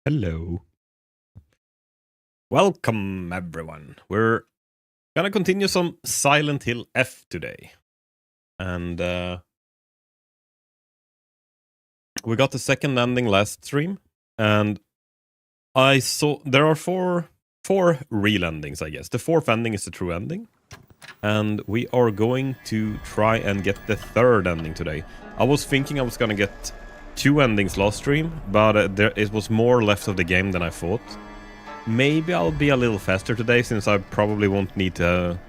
Hello. Welcome, everyone. We're gonna continue some Silent Hill F today. And we got the second ending last stream. And I saw there are four real endings, I guess. The fourth ending is the true ending. And we are going to try and get the third ending today. I was thinking I was gonna get 2 endings last stream, but it was more left of the game than I thought. Maybe I'll be a little faster today, since I probably won't need to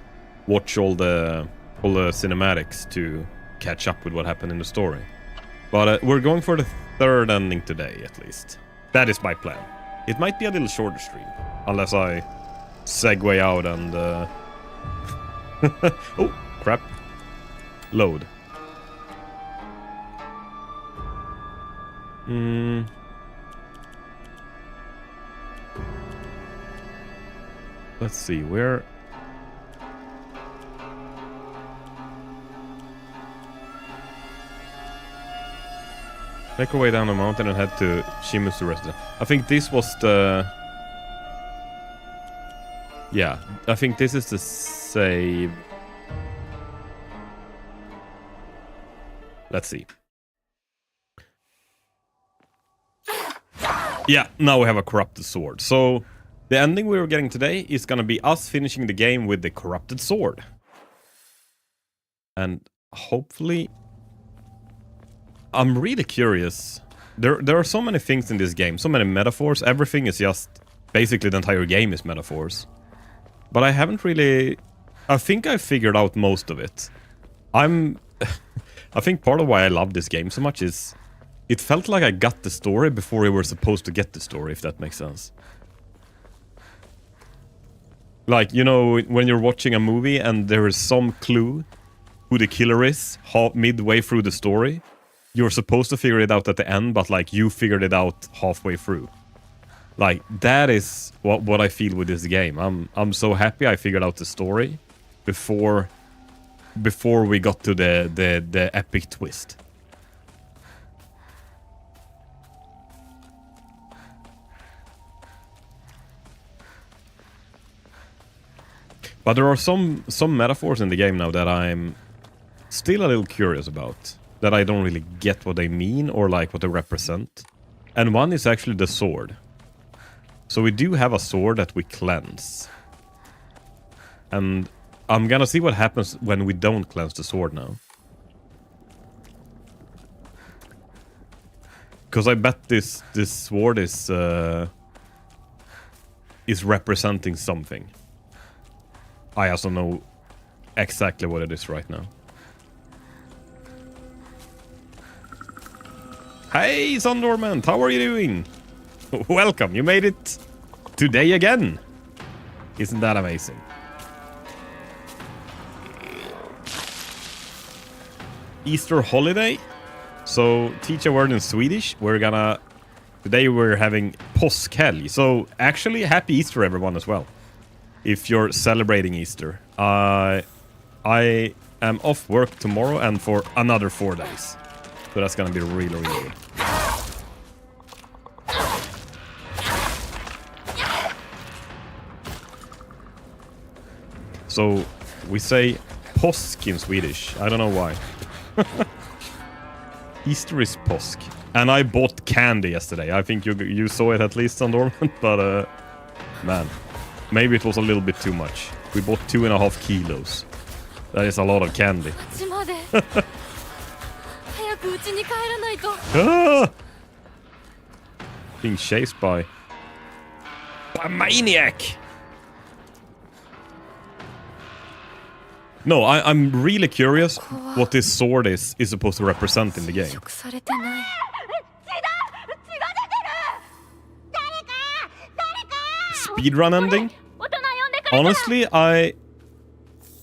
watch all the cinematics to catch up with what happened in the story. But we're going for the third ending today, at least. That is my plan. It might be a little shorter stream, unless I segue out and... oh, crap. Load. Let's see, where... Make our way down the mountain and head to Shimusu residence. I think this was the... Yeah, I think this is the save. Let's see. Yeah, now we have a corrupted sword. So, the ending we were getting today is gonna be us finishing the game with the corrupted sword. And hopefully... I'm really curious. There are so many things in this game, so many metaphors. Everything is just... Basically the entire game is metaphors. But I haven't really... I think I figured out most of it. I think part of why I love this game so much is... It felt like I got the story before we were supposed to get the story, if that makes sense. Like, you know, when you're watching a movie and there is some clue who the killer is midway through the story, you're supposed to figure it out at the end, but like you figured it out halfway through. Like, that is what I feel with this game. I'm so happy I figured out the story before we got to the epic twist. But there are some metaphors in the game now that I'm still a little curious about. That I don't really get what they mean or like what they represent. And one is actually the sword. So we do have a sword that we cleanse. And I'm gonna see what happens when we don't cleanse the sword now. Because I bet this sword is representing something. I also know exactly what it is right now. Hey, Sundorment, how are you doing? Welcome, you made it today again. Isn't that amazing? Easter holiday. So, teach a word in Swedish. Today we're having påskhelg. So, actually, happy Easter everyone as well. If you're celebrating Easter. I am off work tomorrow and for another 4 days. So that's gonna be really, really good. So, we say påsk in Swedish. I don't know why. Easter is påsk. And I bought candy yesterday. I think you saw it at least on Dormant, but man. Maybe it was a little bit too much. We bought 2.5 kilos. That is a lot of candy. Ah! Being chased by a maniac! No, I'm really curious what this sword is supposed to represent in the game. Speedrun ending? Honestly,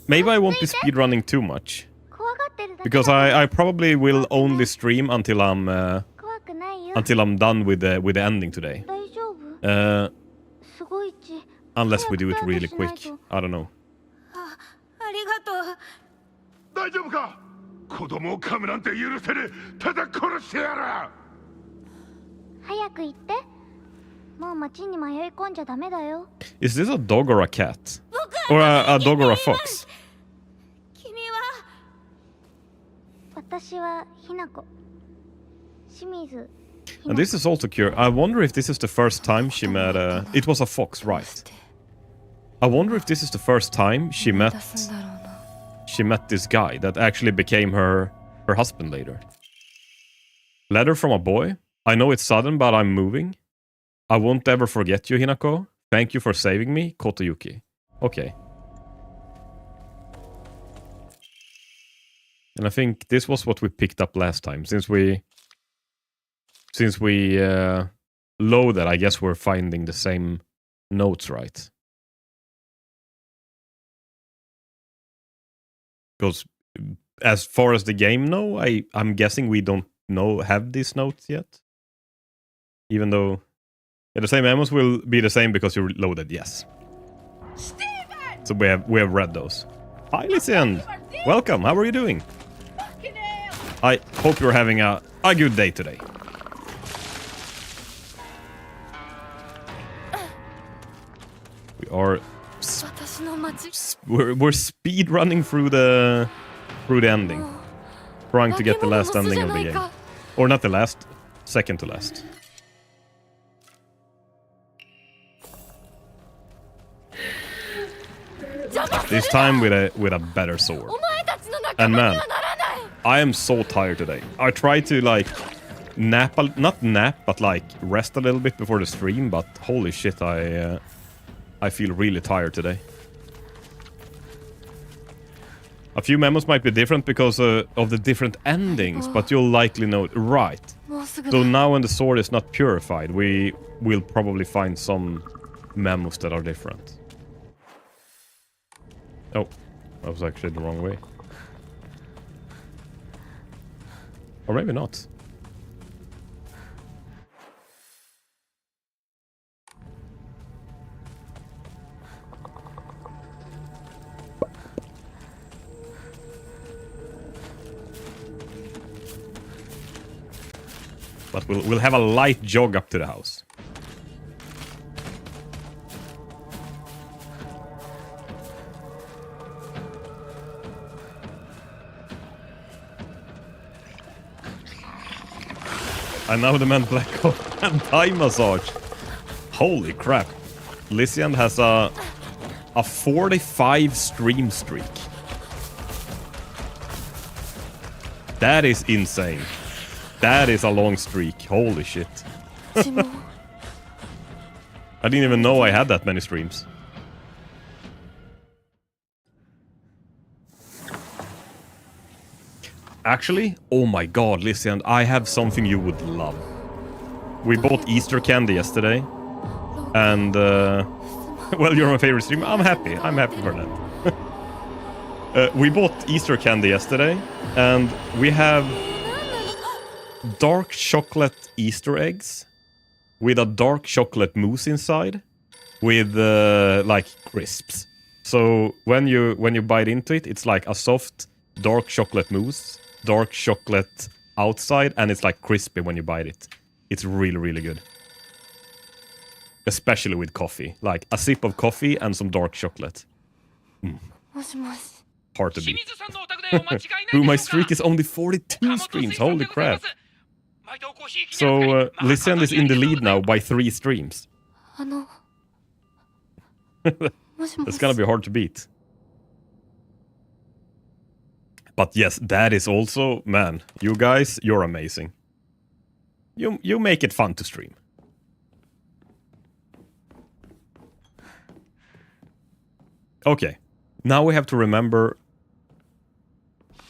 maybe I won't be speedrunning too much. Because I probably will only stream until I'm done with the ending today. Unless we do it really quick. I don't know. 大丈夫か子供を噛むなんて許せねえただ殺してやら早く言ってもう街に迷い込んじゃダメだよ。 Is this a dog or a cat? Or a dog or a fox? 君は私はひなこ。清水。 And this is also curious. I wonder if this is the first time she met it was a fox, right? I wonder if this is the first time she met this guy that actually became her husband later. Letter from a boy. I know it's sudden, but I'm moving. I won't ever forget you, Hinako. Thank you for saving me, Kotoyuki. Okay. And I think this was what we picked up last time. Since we loaded, I guess we're finding the same notes, right? Because as far as the game know, I'm guessing we don't have these notes yet. Even though the same ammos will be the same because you're loaded, yes. Steven! So we have read those. Hi, Lysian! Welcome, how are you doing? Fucking hell! I hope you're having a good day today. We are we're speed running through the ending, trying to get the last ending of the game, or not the last, second to last. This time with a better sword. And man, I am so tired today. I tried to like not nap, but like rest a little bit before the stream. But holy shit, I feel really tired today. A few memos might be different because of the different endings, but you'll likely know right. So now when the sword is not purified, we will probably find some memos that are different. Oh, that was actually the wrong way. Or maybe not. But we'll have a light jog up to the house. And now the man Black Hole and Thai massage. Holy crap. Lysian has a 45 stream streak. That is insane. That is a long streak. Holy shit. I didn't even know I had that many streams. Actually, oh my god, Lysian, I have something you would love. We bought Easter candy yesterday. And, well, you're my favorite streamer. I'm happy. I'm happy for that. We bought Easter candy yesterday. And we have dark chocolate Easter eggs with a dark chocolate mousse inside with like crisps. So when you bite into it, it's like a soft dark chocolate mousse, dark chocolate outside, and it's like crispy when you bite it. It's really, really good. Especially with coffee. Like a sip of coffee and some dark chocolate. Hard to beat. Ooh, my streak is only 42 streams. Holy crap. So, Lysian is in the lead now by 3 streams. It's gonna be hard to beat. But yes, that is also... Man, you guys, you're amazing. You make it fun to stream. Okay, now we have to remember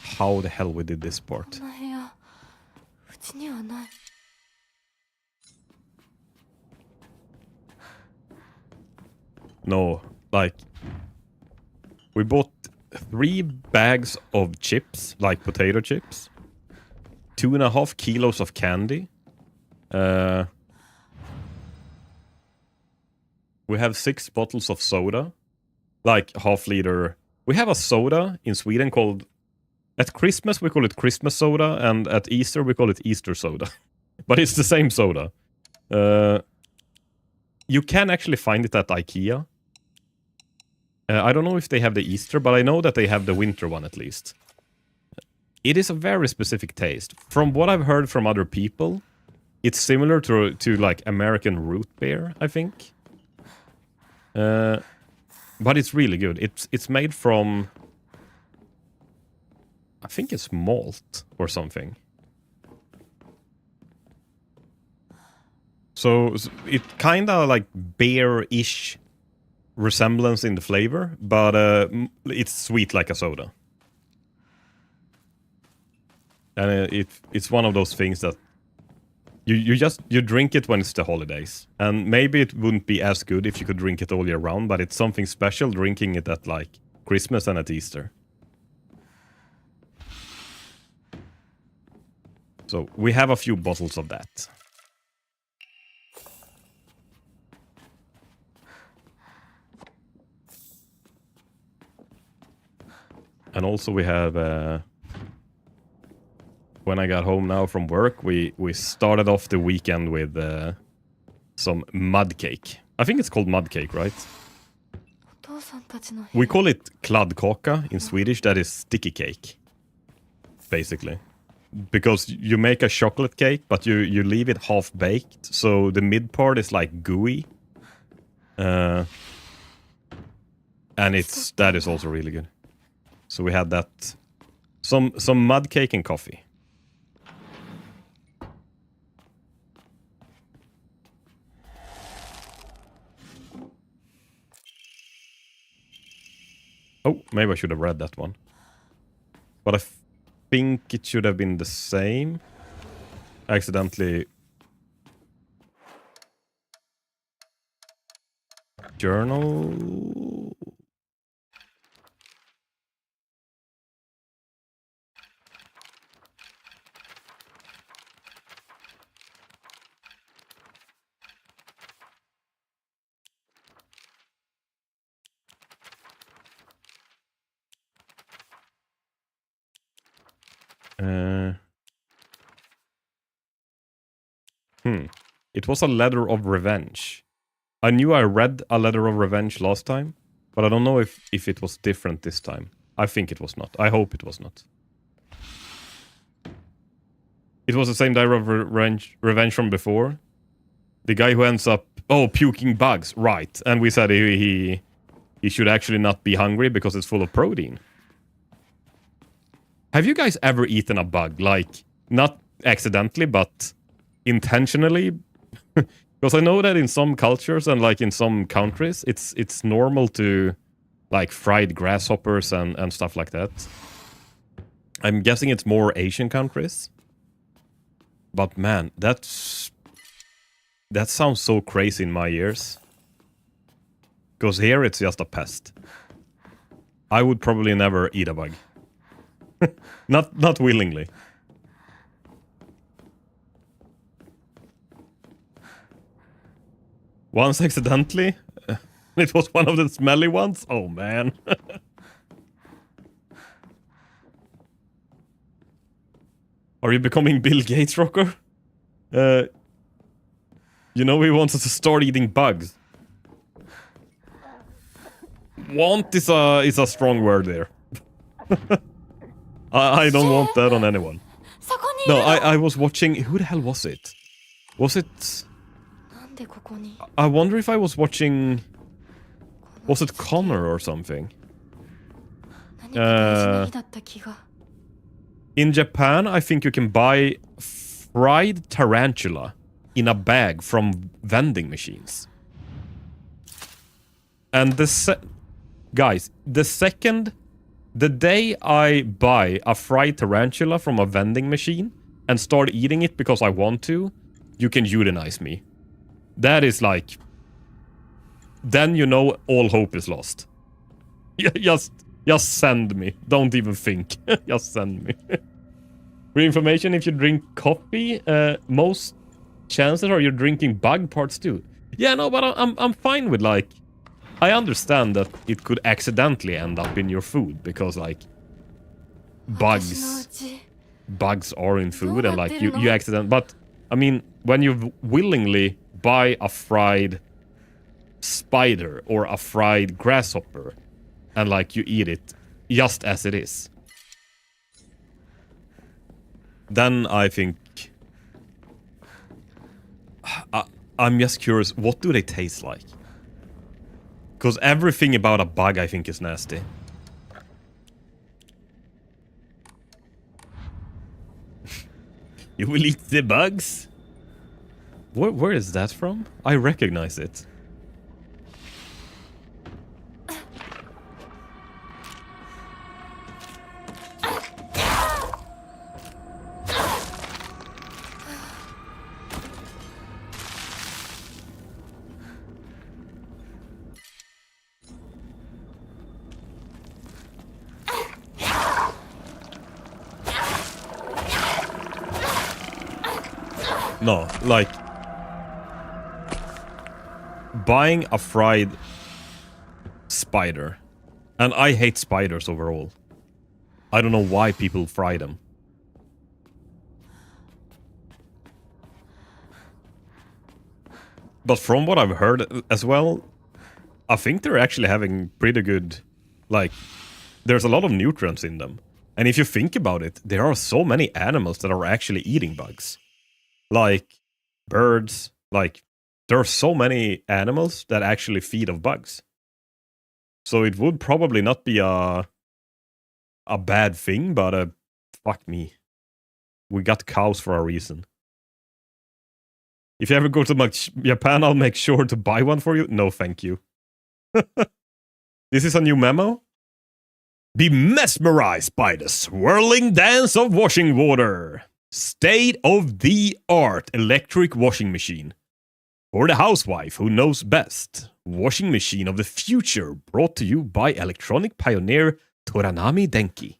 how the hell we did this part. No, like... We bought 3 bags of chips, like potato chips. 2.5 kilos of candy. We have 6 bottles of soda. Like half-liter. We have a soda in Sweden called... At Christmas we call it Christmas soda, and at Easter we call it Easter soda. But it's the same soda. you can actually find it at IKEA. I don't know if they have the Easter, but I know that they have the winter one at least. It is a very specific taste. From what I've heard from other people, it's similar to like American root beer, I think. But it's really good. It's made from, I think it's malt or something. So it kind of like beer-ish resemblance in the flavor, but it's sweet like a soda. And it's one of those things that you drink it when it's the holidays. And maybe it wouldn't be as good if you could drink it all year round, but it's something special drinking it at like Christmas and at Easter. So we have a few bottles of that. And also we have, when I got home now from work, we started off the weekend with some mud cake. I think it's called mud cake, right? We call it kladdkaka in Swedish, that is sticky cake, basically. Because you make a chocolate cake, but you leave it half-baked, so the mid part is like gooey. And that is also really good. So we had that, some mud cake and coffee. Oh, maybe I should have read that one. But I think it should have been the same. I accidentally... Journal... It was a letter of revenge. I knew I read a letter of revenge last time, but I don't know if it was different this time. I think it was not. I hope it was not. It was the same letter of revenge from before. The guy who ends up, puking bugs, right? And we said he should actually not be hungry because it's full of protein. Have you guys ever eaten a bug? Like, not accidentally, but intentionally? Because I know that in some cultures and like in some countries, it's normal to like fried grasshoppers and stuff like that. I'm guessing it's more Asian countries. But man, that sounds so crazy in my ears. Because here it's just a pest. I would probably never eat a bug. Not willingly. Once accidentally, it was one of the smelly ones. Oh man. Are you becoming Bill Gates, Rocker? You know he wants us to start eating bugs. Want is a strong word there. I don't want that on anyone. No, I was watching... Who the hell was it? Was it... I wonder if I was watching... Was it Connor or something? In Japan, I think you can buy fried tarantula in a bag from vending machines. And guys, the day I buy a fried tarantula from a vending machine and start eating it because I want to, you can euthanize me. That is like... Then you know all hope is lost. Just send me. Don't even think. Just send me. For information, if you drink coffee, most chances are you're drinking bug parts too. Yeah, no, but I'm fine with like... I understand that it could accidentally end up in your food because like bugs are in food and like you accident. But I mean, when you willingly buy a fried spider or a fried grasshopper and like you eat it just as it is, then I think I'm just curious, what do they taste like? Because everything about a bug I think is nasty. You will eat the bugs? Where is that from? I recognize it. No, like buying a fried spider. And I hate spiders overall. I don't know why people fry them. But from what I've heard as well, I think they're actually having pretty good, like, there's a lot of nutrients in them. And if you think about it, there are so many animals that are actually eating bugs. Like birds, like there are so many animals that actually feed of bugs. So it would probably not be a bad thing, but fuck me. We got cows for a reason. If you ever go to Japan, I'll make sure to buy one for you. No, thank you. This is a new memo. Be mesmerized by the swirling dance of washing water. State-of-the-art electric washing machine. For the housewife who knows best. Washing machine of the future brought to you by electronic pioneer Toranami Denki.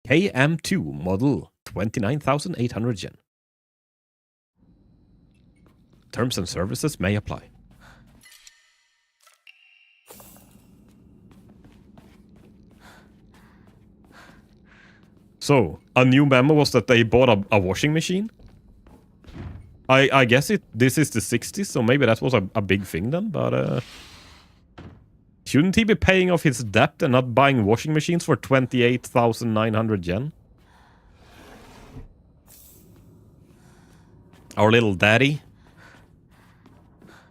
KM2 model 29,800 yen. Terms and services may apply. So, a new memo was that they bought a washing machine. I guess this is the 60s, so maybe that was a big thing then, but shouldn't he be paying off his debt and not buying washing machines for 28,900 yen? Our little daddy?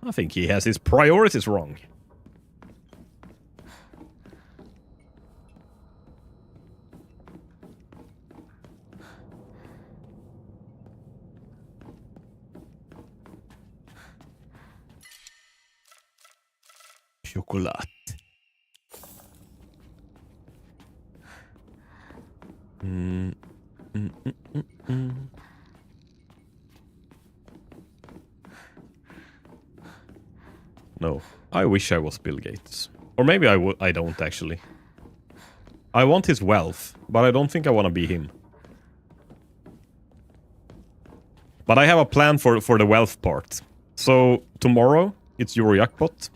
I think he has his priorities wrong. Chocolate. No, I wish I was Bill Gates. Or maybe I don't actually. I want his wealth, but I don't think I want to be him. But I have a plan for the wealth part. So tomorrow, it's Eurojackpot.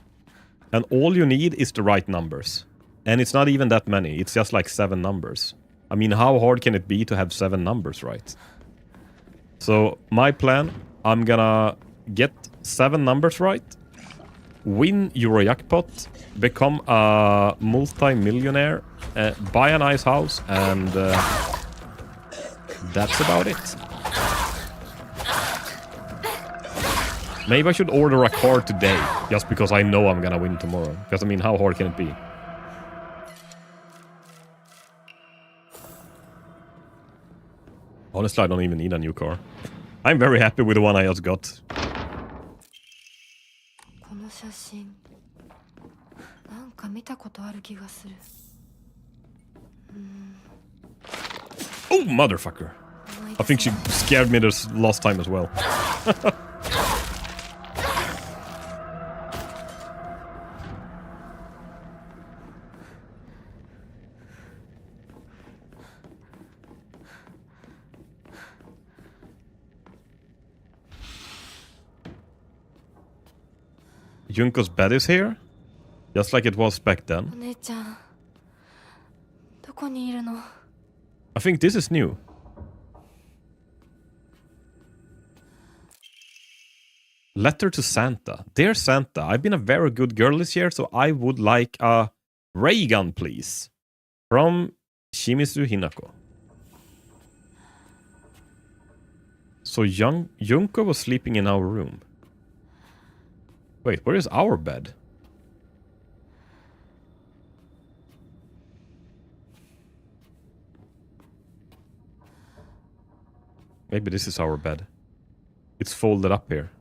And all you need is the right numbers. And it's not even that many, it's just like 7 numbers. I mean, how hard can it be to have 7 numbers right? So my plan, I'm gonna get 7 numbers right, win Eurojackpot, become a multi-millionaire, buy a nice house, and that's about it. Maybe I should order a car today, just because I know I'm gonna win tomorrow. Because, I mean, how hard can it be? Honestly, I don't even need a new car. I'm very happy with the one I just got. Oh, motherfucker. I think she scared me this last time as well. Junko's bed is here, just like it was back then. I think this is new. Letter to Santa. Dear Santa, I've been a very good girl this year, so I would like a ray gun, please. From Shimizu Hinako. So Junko was sleeping in our room. Wait, where is our bed? Maybe this is our bed. It's folded up here.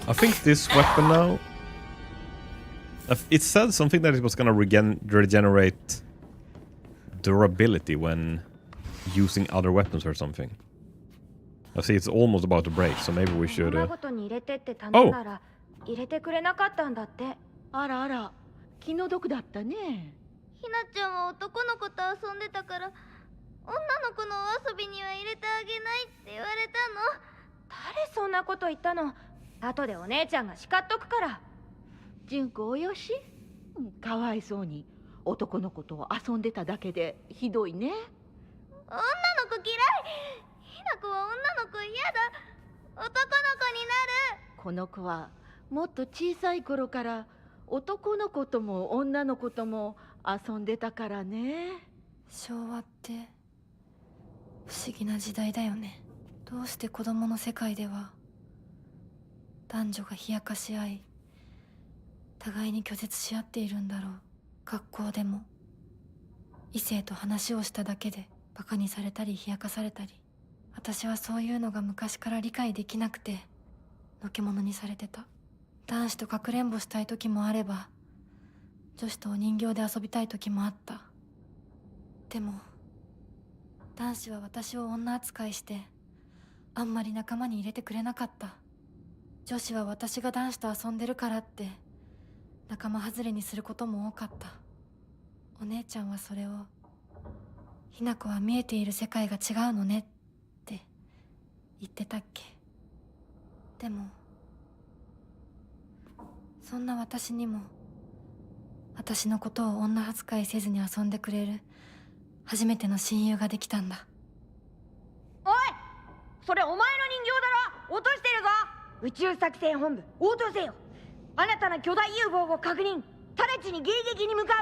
I think this weapon now... It said something that it was gonna regenerate durability when using other weapons or something. I see it's almost about to break, so maybe we should... ごに入れてって頼んだら入れてくれなかったんだって。あらあら、気の毒だったね。ひなちゃんは男の子と遊んでたから女の子のお遊びには入れてあげないって言われたの。誰そんなこと言ったの？後でお姉ちゃんが叱っとくから。純子およし、かわいそうに男の子と遊んでただけでひどいね。女の子嫌い。ひな子は女の子嫌だ。男の子になる。この子はもっと小さい頃から男の子とも女の子とも遊んでたからね。昭和って不思議な時代だよね。どうして子供の世界では男女が冷やかし合い互いに拒絶し合っているんだろう。学校でも異性と話をしただけでバカにされたり冷やかされたり、私はそういうのが昔から理解できなくてのけ者にされてた。男子とかくれんぼしたい時もあれば女子とお人形で遊びたい時もあった。でも男子は私を女扱いしてあんまり仲間に入れてくれなかった。女子は私が男子と遊んでるからって仲間外れにすることも多かった。お姉ちゃんはそれをひな子は見えている世界が違うのねって言ってたっけ。でもそんな私にも私のことを女扱いせずに遊んでくれる初めての親友ができたんだ。おい、それお前の人形だろ。落としてるぞ。宇宙作戦本部応答せよ。新たな巨大 UFO を確認。直ちに迎撃に向か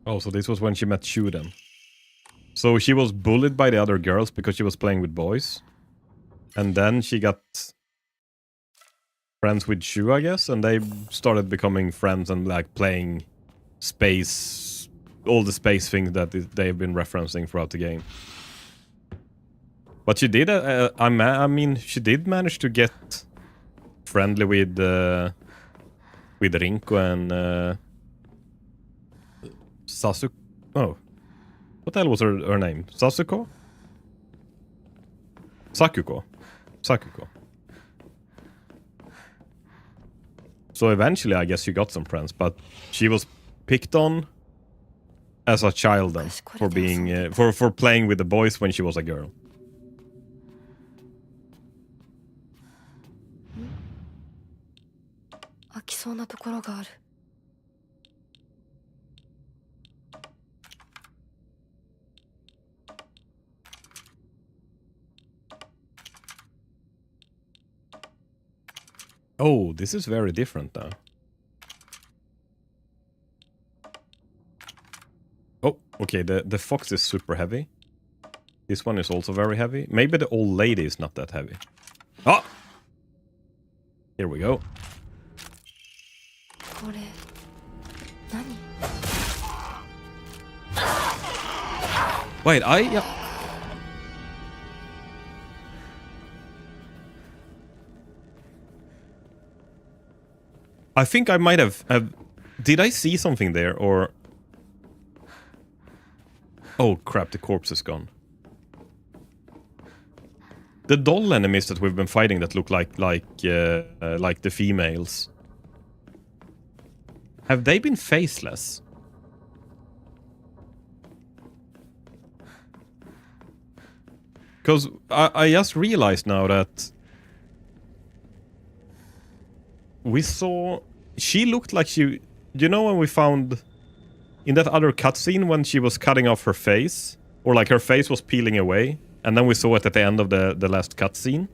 う。 Oh, so this was when she met Shu then. So she was bullied by the other girls because she was playing with boys. And then she got friends with Shu, I guess, and they started becoming friends and like playing space, all the space things that they've been referencing throughout the game. But she did, I mean, she did manage to get friendly with Rinko and Sasuke. Oh, what the hell was her name? Sasuko? Sakuko. So eventually, I guess she got some friends, but she was picked on as a child then for being for playing with the boys when she was a girl. Oh, this is very different now. Oh, okay, the fox is super heavy. This one is also very heavy. Maybe the old lady is not that heavy. Ah! Here we go. Wait, I think I might have... Did I see something there, or... Oh crap, the corpse is gone. The doll enemies that we've been fighting that look like the females. Have they been faceless? Because I just realized now that we saw... She looked like she... You know when we found... In that other cutscene when she was cutting off her face? Or like her face was peeling away? And then we saw it at the end of the last cutscene.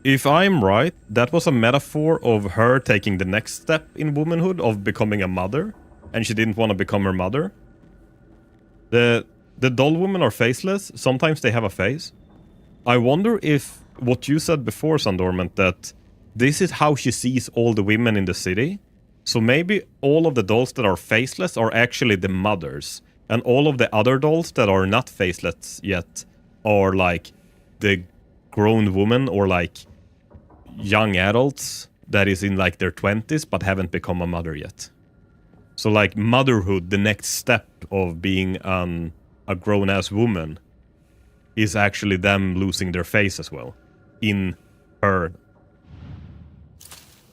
If I'm right, that was a metaphor of her taking the next step in womanhood of becoming a mother. And she didn't want to become her mother. The doll women are faceless. Sometimes they have a face. I wonder if what you said before, Sandorment, that this is how she sees all the women in the city. So maybe all of the dolls that are faceless are actually the mothers. And all of the other dolls that are not faceless yet are like the grown woman or like young adults that is in like their 20s but haven't become a mother yet. So like motherhood, the next step of being a grown-ass woman, is actually them losing their face as well. In her...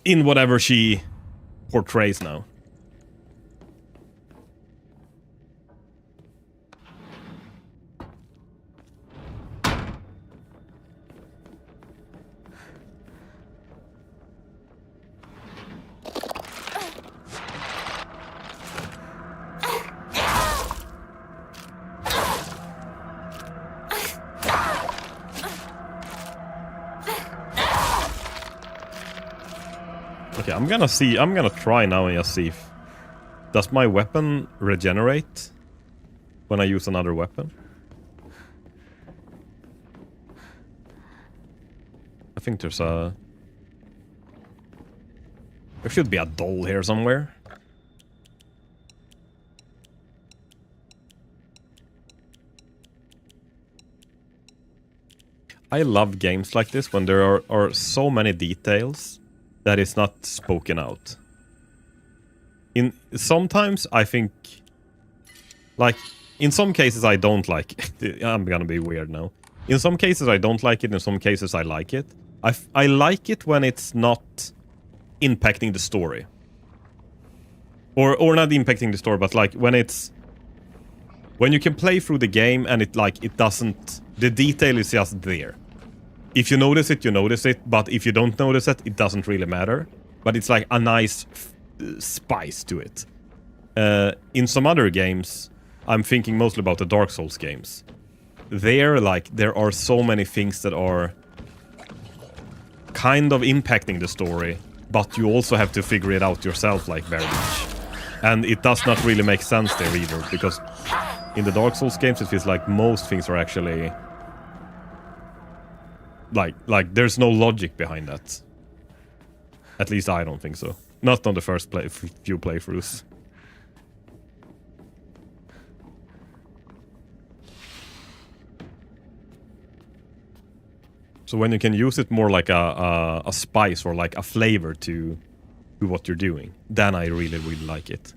In whatever she portrays now. Okay, I'm gonna try now and just see if... Does my weapon regenerate when I use another weapon? I think there's a... There should be a doll here somewhere. I love games like this when there are so many details that is not spoken out. Sometimes I think, like, in some cases I don't like it. I'm gonna be weird now. In some cases I don't like it, in some cases I like it. I like it when it's not impacting the story. Or not impacting the story, but like when it's... When you can play through the game and it doesn't... The detail is just there. If you notice it, you notice it, but if you don't notice it, it doesn't really matter. But it's like a nice spice to it. In some other games, I'm thinking mostly about the Dark Souls games. There are so many things that are kind of impacting the story, but you also have to figure it out yourself, like, very much. And it does not really make sense there either, because in the Dark Souls games, it feels like most things are actually... Like, there's no logic behind that. At least I don't think so. Not on the first few playthroughs. So when you can use it more like a spice or like a flavor to what you're doing, then I really, really like it.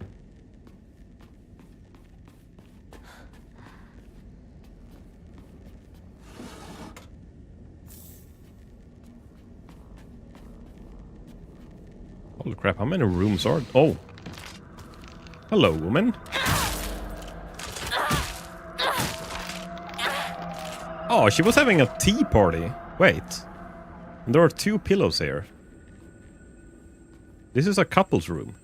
Holy crap, how many rooms are... Oh! Hello, woman. Oh, she was having a tea party. Wait. There are 2 pillows here. This is a couple's room.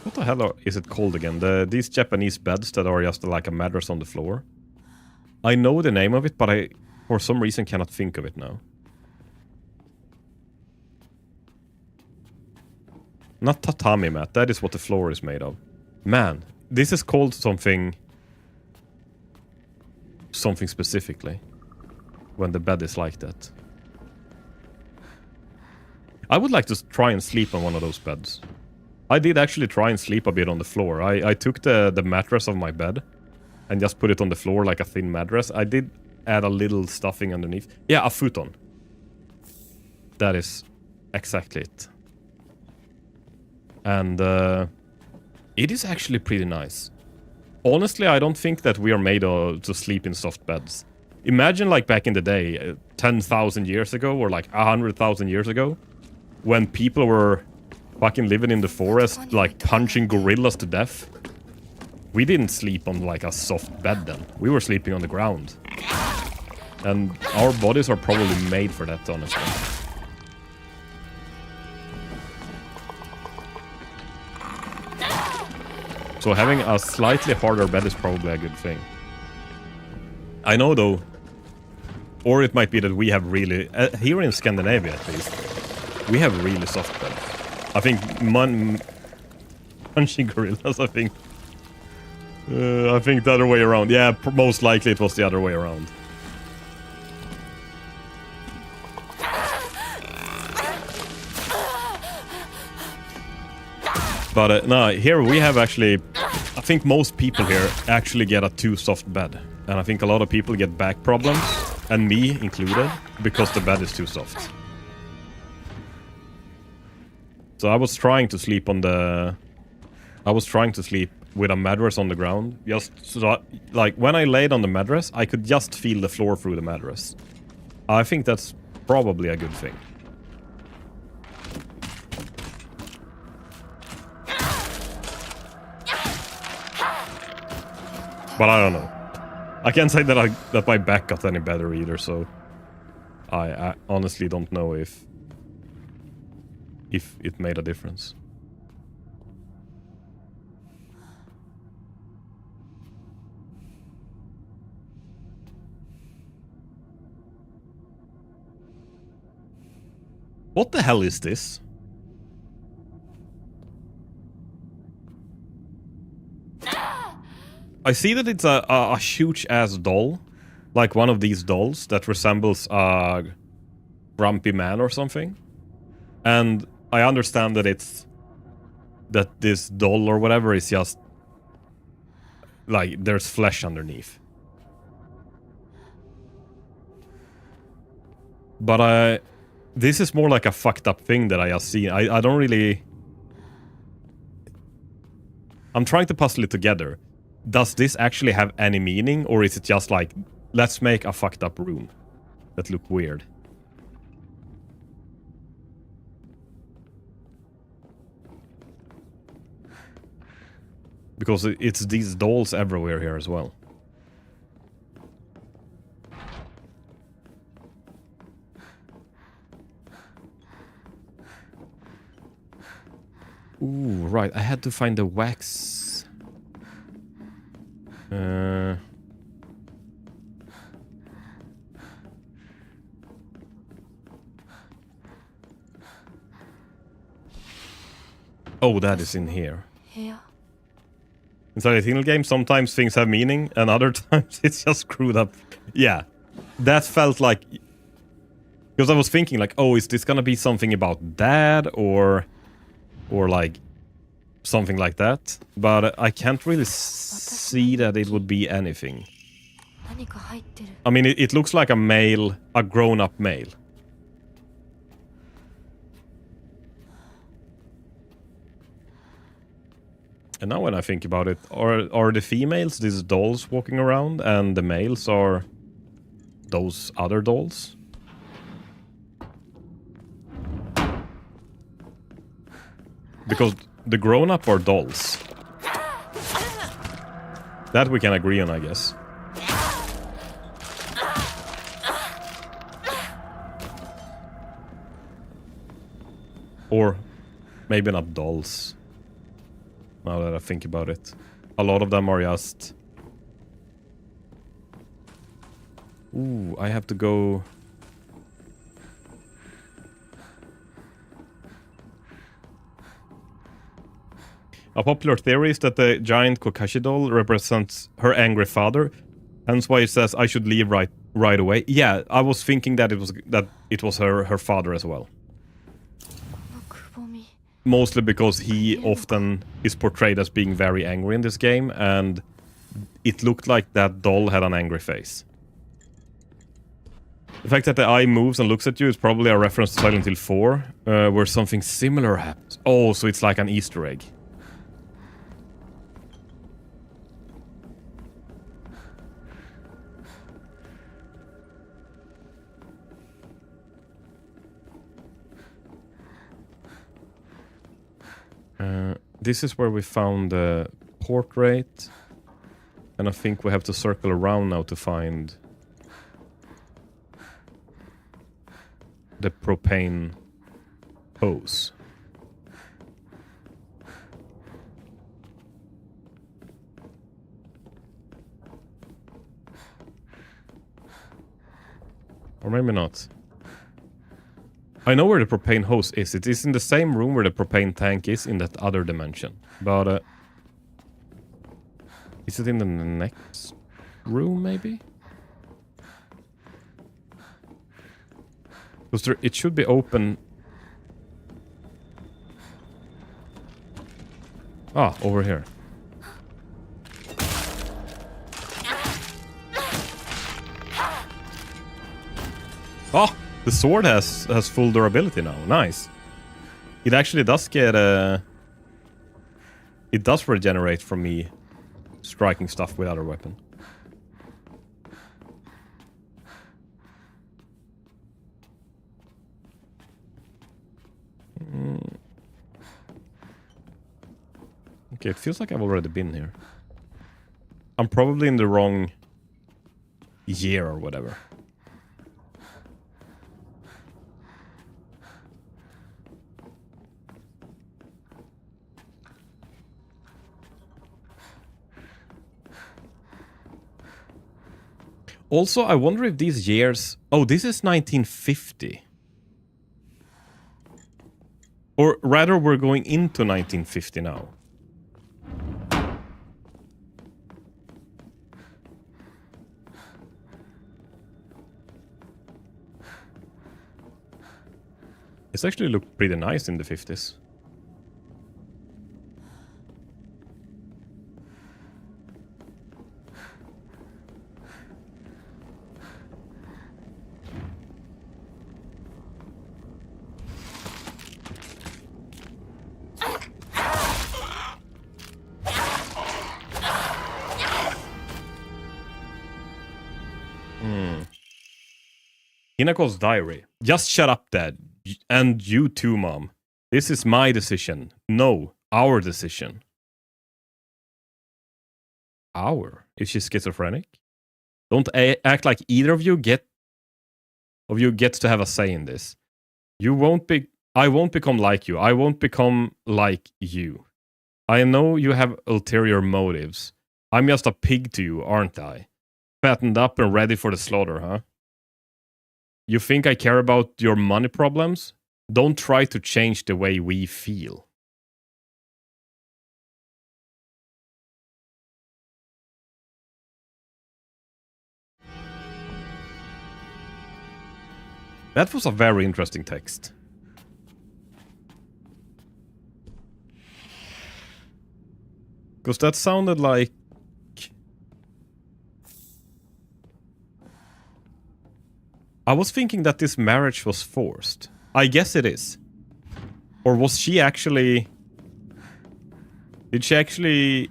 What the hell is it called again? These Japanese beds that are just like a mattress on the floor. I know the name of it, but I, for some reason, cannot think of it now. Not tatami mat, that is what the floor is made of. Man, this is called something specifically. When the bed is like that. I would like to try and sleep on one of those beds. I did actually try and sleep a bit on the floor. I took the mattress of my bed and just put it on the floor like a thin mattress. I did add a little stuffing underneath. Yeah, a futon. That is exactly it. And it is actually pretty nice. honestly, I don't think that we are made to sleep in soft beds. Imagine like back in the day, 10,000 years ago, or like 100,000 years ago, when people were fucking living in the forest, like punching gorillas to death. We didn't sleep on like a soft bed then. We were sleeping on the ground. And our bodies are probably made for that, honestly. So having a slightly harder bed is probably a good thing. I know though, or it might be that we have really, here in Scandinavia at least, we have really soft beds. I think punching gorillas, I think the other way around. Yeah, most likely it was the other way around. But no, here we have actually, I think most people here actually get a too soft bed. And I think a lot of people get back problems, and me included, because the bed is too soft. So I was trying to sleep on the... I was trying to sleep with a mattress on the ground. Just so, like, when I laid on the mattress, I could just feel the floor through the mattress. I think that's probably a good thing. But I don't know. I can't say that my back got any better either, so... I honestly don't know if it made a difference. What the hell is this? I see that it's a huge-ass doll. Like one of these dolls that resembles a grumpy man or something. And I understand that it's... that this doll or whatever is just... like, there's flesh underneath. But this is more like a fucked up thing that I have seen. I don't really... I'm trying to puzzle it together. Does this actually have any meaning, or is it just like, let's make a fucked up room that look weird? Because it's these dolls everywhere here as well. Ooh, right, I had to find the wax. Oh, that is in here. Yeah. In Silent Hill games, sometimes things have meaning, and other times it's just screwed up. Yeah, that felt like... because I was thinking like, oh, is this gonna be something about Dad, or like something like that? But I can't really see that it would be anything. I mean, it looks like a male, a grown-up male. And now when I think about it, are the females these dolls walking around, and the males are those other dolls? Because the grown-up are dolls. That we can agree on, I guess. Or maybe not dolls. Now that I think about it. A lot of them are just... Ooh, I have to go... A popular theory is that the giant Kokashi doll represents her angry father. Hence why it says I should leave right away. Yeah, I was thinking that it was her father as well. Mostly because he often is portrayed as being very angry in this game, and it looked like that doll had an angry face. The fact that the eye moves and looks at you is probably a reference to Silent Hill 4, where something similar happens. Oh, so it's like an Easter egg. This is where we found the portrait. And I think we have to circle around now to find the propane hose. Or maybe not. I know where the propane hose is. It is in the same room where the propane tank is in that other dimension. But is it in the next room, maybe? Because it should be open. Ah, over here. Oh, the sword has full durability now. Nice. It actually does get it does regenerate from me striking stuff with other weapon. Okay, it feels like I've already been here. I'm probably in the wrong year or whatever. Also, I wonder if these years... Oh, this is 1950. Or rather, we're going into 1950 now. It's actually looked pretty nice in the 50s. Hinako's diary. Just shut up, Dad. And you too, Mom. This is my decision. No, our decision. Our? Is she schizophrenic? Don't act like either of you gets to have a say in this. I won't become like you. I won't become like you. I know you have ulterior motives. I'm just a pig to you, aren't I? Fattened up and ready for the slaughter, huh? You think I care about your money problems? Don't try to change the way we feel. That was a very interesting text. Because that sounded like... I was thinking that this marriage was forced. I guess it is. Or was she actually... Did she actually...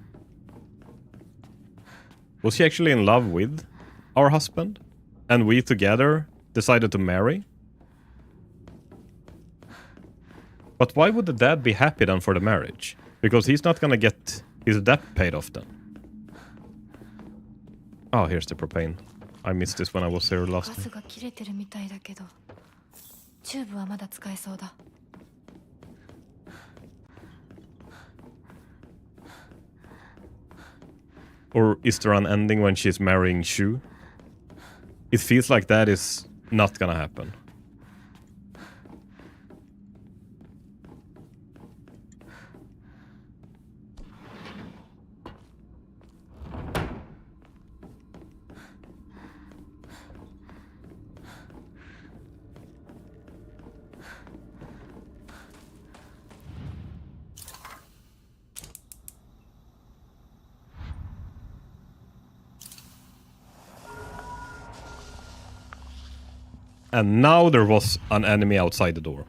Was she actually in love with our husband? And we together decided to marry? But why would the dad be happy then for the marriage? Because he's not gonna get his debt paid off then. Oh, here's the propane. I missed this when I was here last time. Or is there an ending when she's marrying Shu? It feels like that is not gonna happen. And now there was an enemy outside the door.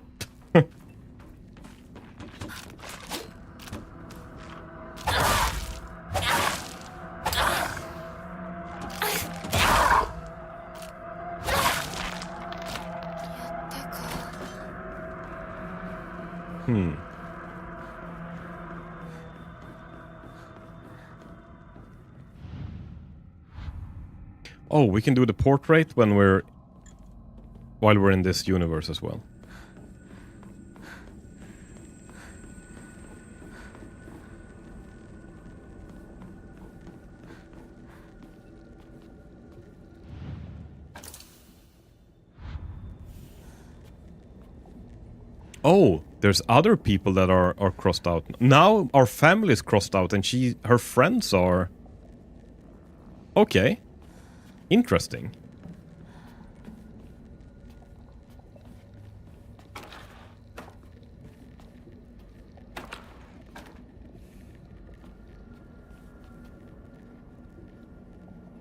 Oh, we can do the portrait while we're in this universe as well. Oh, there's other people that are crossed out. Now our family is crossed out and her friends are... Okay. Interesting.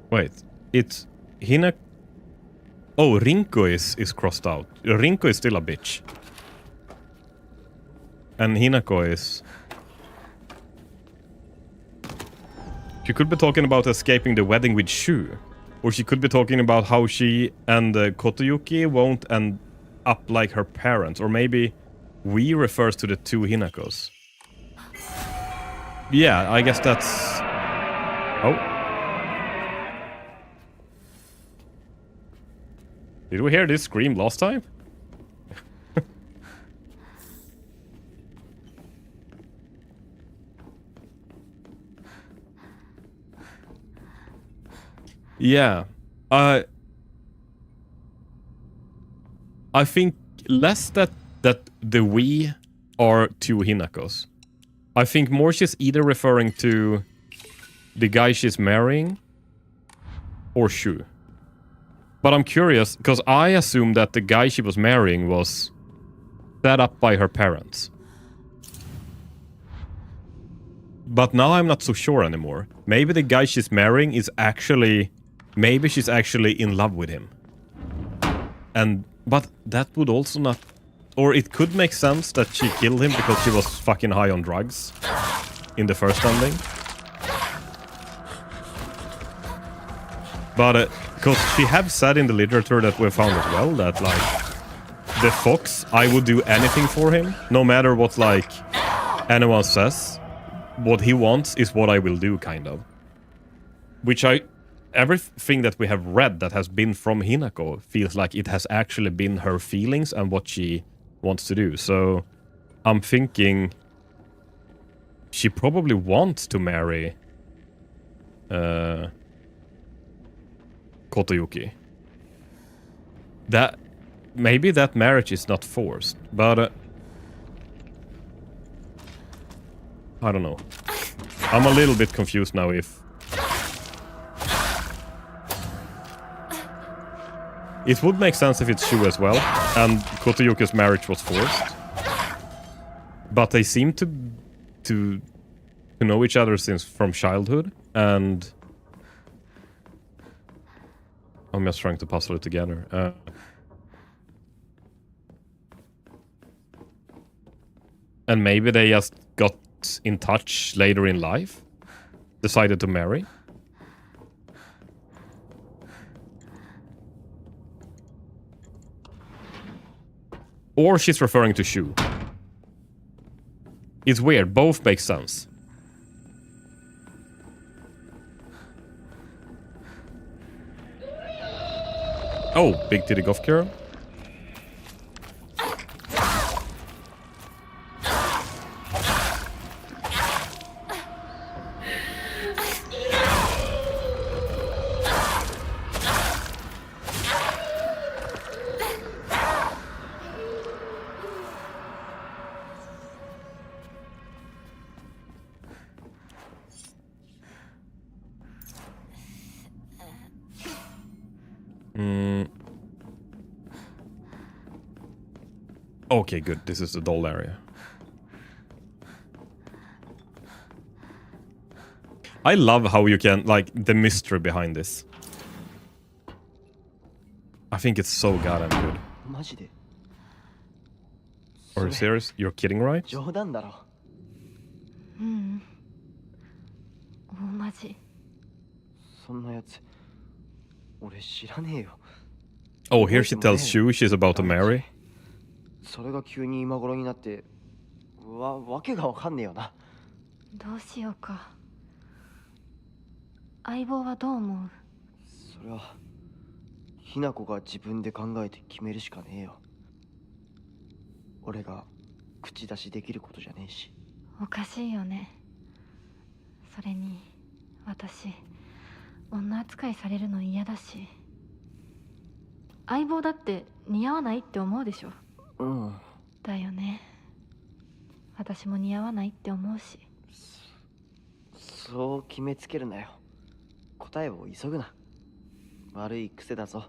Wait, it's Hina... Oh, Rinko is crossed out. Rinko is still a bitch. And Hinako is... She could be talking about escaping the wedding with Shu. Or she could be talking about how she and Kotoyuki won't end up like her parents. Or maybe we refers to the two Hinakos. Yeah, I guess that's... Oh. Did we hear this scream last time? Yeah. I think less that the we are two Hinakos. I think more she's either referring to the guy she's marrying or Shu. But I'm curious, because I assume that the guy she was marrying was set up by her parents. But now I'm not so sure anymore. Maybe the guy she's marrying is actually... Maybe she's actually in love with him. But that would also not... Or it could make sense that she killed him because she was fucking high on drugs in the first ending. But, because she have said in the literature that we found as well, that, like, the fox, I would do anything for him, no matter what, like, anyone says. What he wants is what I will do, kind of. Which everything that we have read that has been from Hinako feels like it has actually been her feelings and what she wants to do. So I'm thinking she probably wants to marry Kotoyuki. Maybe that marriage is not forced, but I don't know. I'm a little bit confused now if... It would make sense if it's Shu as well, and Kotoyuki's marriage was forced. But they seem to know each other from childhood, and... I'm just trying to puzzle it together. And maybe they just got in touch later in life, decided to marry. Or she's referring to Shu. It's weird, both make sense. Oh, big titty goth girl. Okay, good. This is the doll area. I love how you can, like, the mystery behind this. I think it's so goddamn good. Are you serious? You're kidding, right? 冗談だろ。大マジ。そんなやつ俺知らねえよ。 Oh, here she tells Shu she's about to marry. それが急に今頃になってわけがわかんねえよな。どうしようか。相棒はどう思う？それはひな子が自分で考えて決めるしかねえよ。俺が口出しできることじゃねえし。おかしいよね。それに私女扱いされるの嫌だし、相棒だって似合わないって思うでしょ。うん。だよね。私も似合わないって思うし。そう決めつけるなよ。答えを急ぐな。悪い癖だぞ。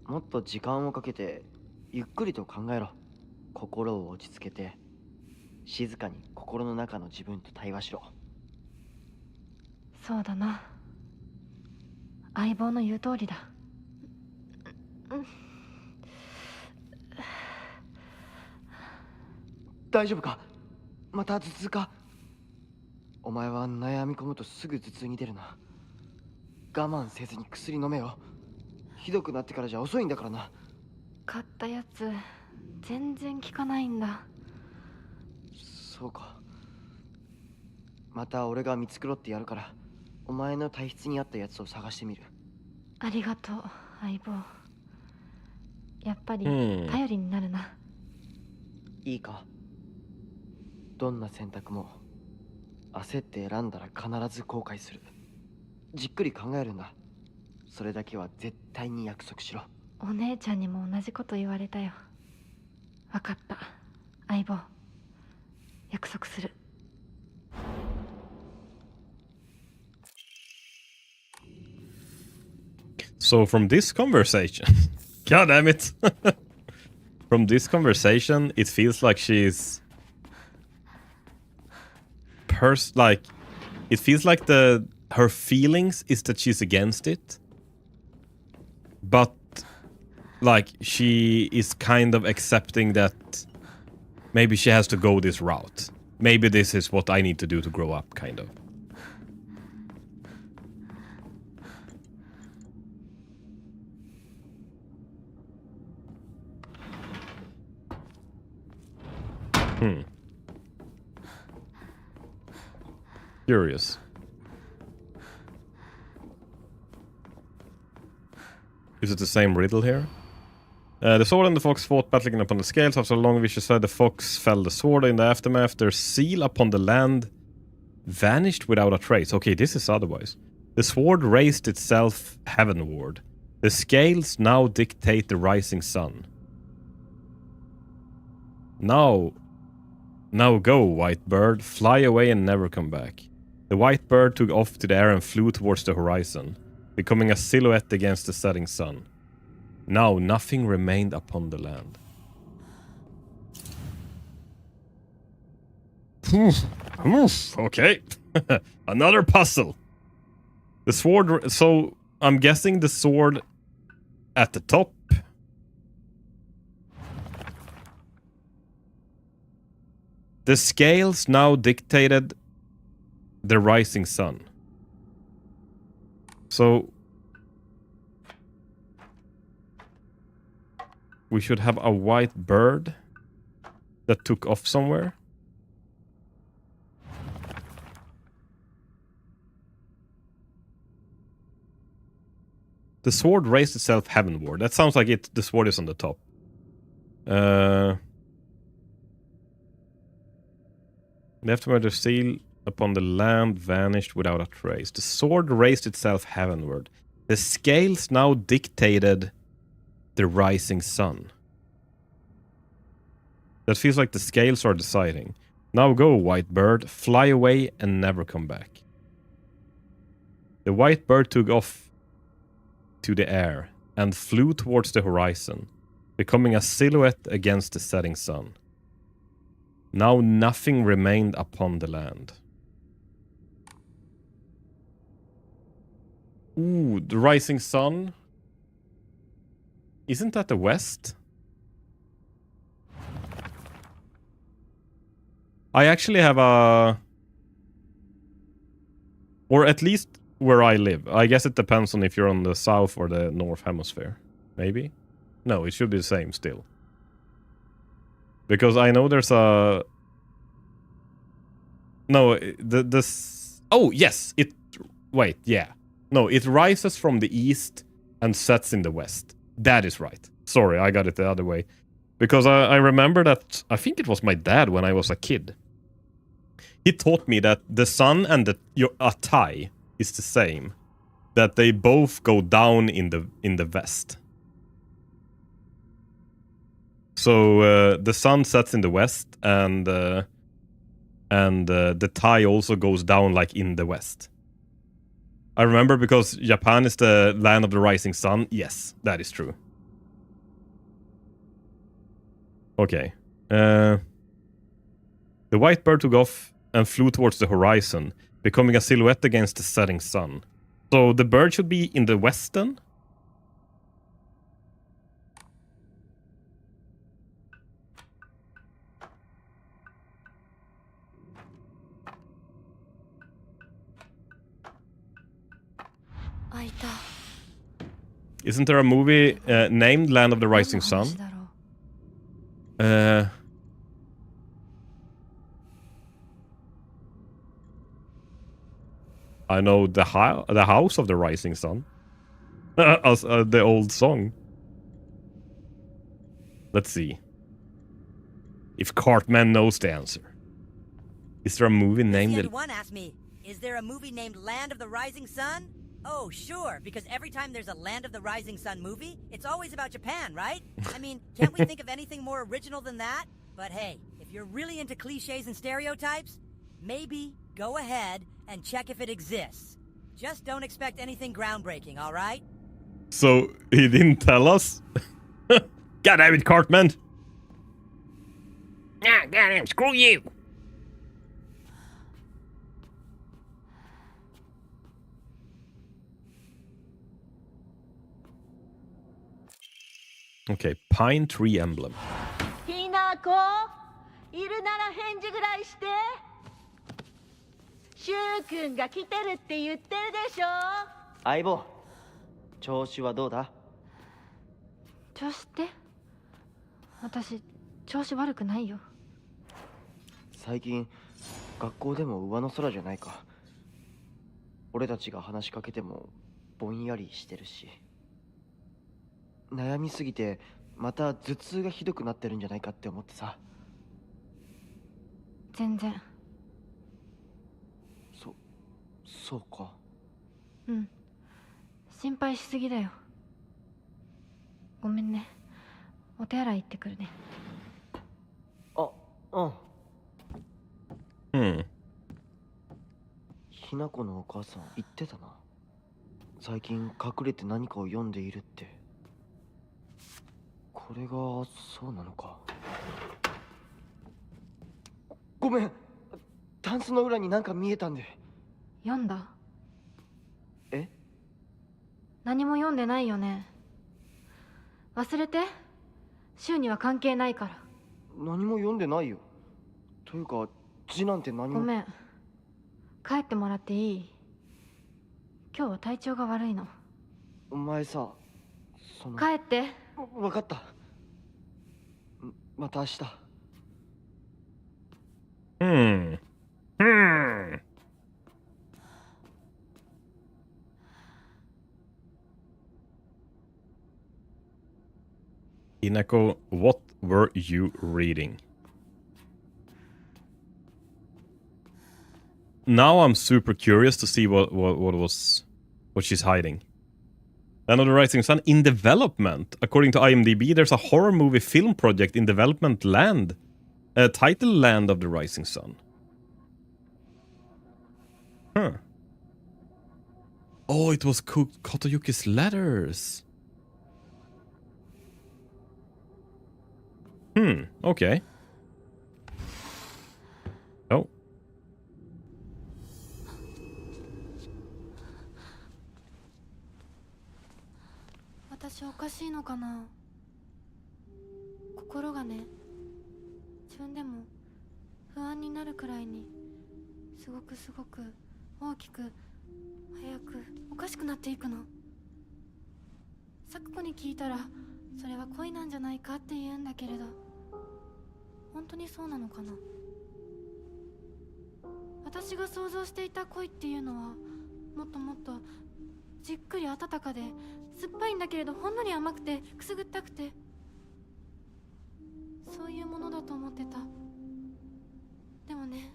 もっと時間をかけてゆっくりと考えろ。心を落ち着けて静かに心の中の自分と対話しろ。そうだな。相棒の言う通りだ。大丈夫か？また頭痛か？お前は悩み込むとすぐ頭痛に出るな。我慢せずに薬飲めよ。ひどくなってからじゃ遅いんだからな。買ったやつ全然効かないんだ。そうか。また俺が見繕ってやるから、お前の体質に合ったやつを探してみる。ありがとう相棒。やっぱりうん頼りになるな。いいか？どんな選択も焦って選んだら必ず後悔する。じっくり考えるんだ。それだけは絶対に約束しろ。お姉ちゃんにも同じこと言われたよ。わかった相棒、約束する。So from this conversation, God damn it. From this conversation, it feels like she's like it feels like her feelings is that she's against it, but like she is kind of accepting that maybe she has to go this route. Maybe this is what I need to do to grow up, kind of. Curious. Is it the same riddle here? The sword and the fox fought, battling upon the scales. After a long vicious fight, the fox fell the sword. In the aftermath, their seal upon the land vanished without a trace. Okay, this is otherwise. The sword raised itself heavenward. The scales now dictate the rising sun. Now go, white bird. Fly away and never come back. The white bird took off to the air and flew towards the horizon, becoming a silhouette against the setting sun. Now nothing remained upon the land. Okay. Another puzzle. The sword... So, I'm guessing the sword at the top. The scales now dictated the rising sun. So... we should have a white bird that took off somewhere. The sword raised itself heavenward. That sounds like it. The sword is on the top. The aftermath of the seal upon the land vanished without a trace. The sword raised itself heavenward. The scales now dictated the rising sun. That feels like the scales are deciding. Now go, white bird. Fly away and never come back. The white bird took off to the air and flew towards the horizon, becoming a silhouette against the setting sun. Now nothing remained upon the land. Ooh, the rising sun. Isn't that the west? I actually have a... or at least where I live. I guess it depends on if you're on the south or the north hemisphere. Maybe? No, it should be the same still. Because I know there's a... No, oh, yes! It... Wait, yeah. No, it rises from the east and sets in the west. That is right. Sorry, I got it the other way. Because I remember that, I think it was my dad when I was a kid. He taught me that the sun and the Atai is the same. That they both go down in the west. So the sun sets in the west, and the Tai also goes down like in the west. I remember because Japan is the land of the rising sun. Yes, that is true. Okay. The white bird took off and flew towards the horizon, becoming a silhouette against the setting sun. So the bird should be in the west then? Isn't there a movie named Land of the Rising Sun? I know the House of the Rising Sun. As the old song. Let's see. If Cartman knows the answer. Is there a movie named... One asked me, is there a movie named Land of the Rising Sun? Oh, sure, because every time there's a Land of the Rising Sun movie, it's always about Japan, right? I mean, can't we think of anything more original than that? But hey, if you're really into cliches and stereotypes, maybe go ahead and check if it exists. Just don't expect anything groundbreaking, all right? So, he didn't tell us? God damn it, Cartman! Ah, goddamn, screw you! Okay, Pine Tree Emblem. ひなこ、いるなら返事ぐらいして。シュウ君が来てるって言ってるでしょ。相棒、調子はどうだ？調子って？私調子悪くないよ。最近学校でも上の空じゃないか。俺たちが話しかけてもぼんやりしてるし。悩みすぎてまた頭痛がひどくなってるんじゃないかって思ってさ。全然。そうか。うん。心配しすぎだよ。ごめんね。お手洗い行ってくるね。あ、うん。ひなこのお母さん言ってたな。最近隠れて何かを読んでいるって。これがそうなのか。ごめん、タンスの裏になんか見えたんで。読んだ？え？何も読んでないよね。忘れて。週には関係ないから。何も読んでないよ。というか字なんて何も。ごめん。帰ってもらっていい？今日は体調が悪いの。お前さ、帰って。わかった。また明日。Hinako, what were you reading? Now I'm super curious to see what she's hiding. Land of the Rising Sun in development. According to IMDb, there's a horror movie film project in development titled Land of the Rising Sun. Huh. Oh, it was Kotoyuki's letters. Okay. Oh.私おかしいのかな。心がね、自分でも不安になるくらいにすごく大きく早くおかしくなっていくの。咲子に聞いたらそれは恋なんじゃないかって言うんだけれど、本当にそうなのかな。私が想像していた恋っていうのはもっとじっくり温かで酸っぱいんだけれどほんのり甘くてくすぐったくて、そういうものだと思ってた。でもね、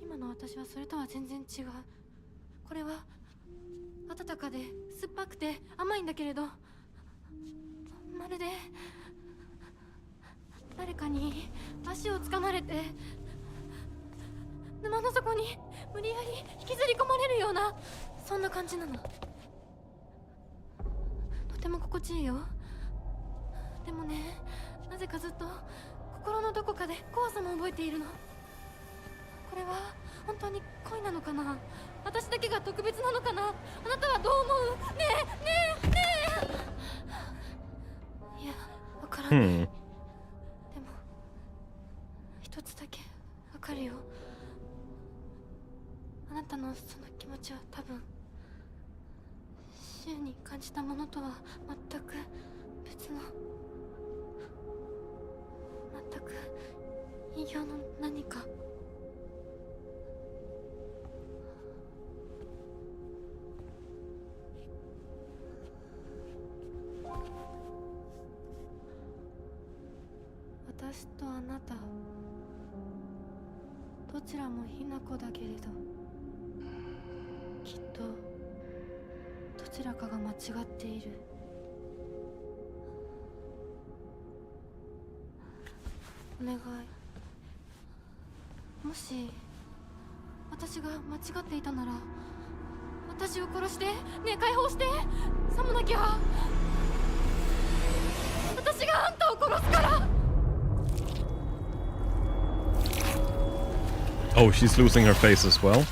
今の私はそれとは全然違う。これは温かで酸っぱくて甘いんだけれど、まるで誰かに足をつかまれて沼の底に無理やり引きずり込まれるような、そんな感じなの。とても心地いいよ。でもね、なぜかずっと心のどこかで怖さも覚えているの。これは本当に恋なのかな？私だけが特別なのかな？あなたはどう思う？ねえねえねえ。いや、わからない。でも一つだけわかるよ。あなたのその気持ちは多分シュウに感じたものとは全く別の、全く異形の何か。私とあなた、どちらもヒナコだけれど、きっとどちらかが間違っている。お願い、もし私が間違っていたなら私を殺して、ねえ解放して。さもなきゃ私があんたを殺すから。Oh, she's losing her face as well.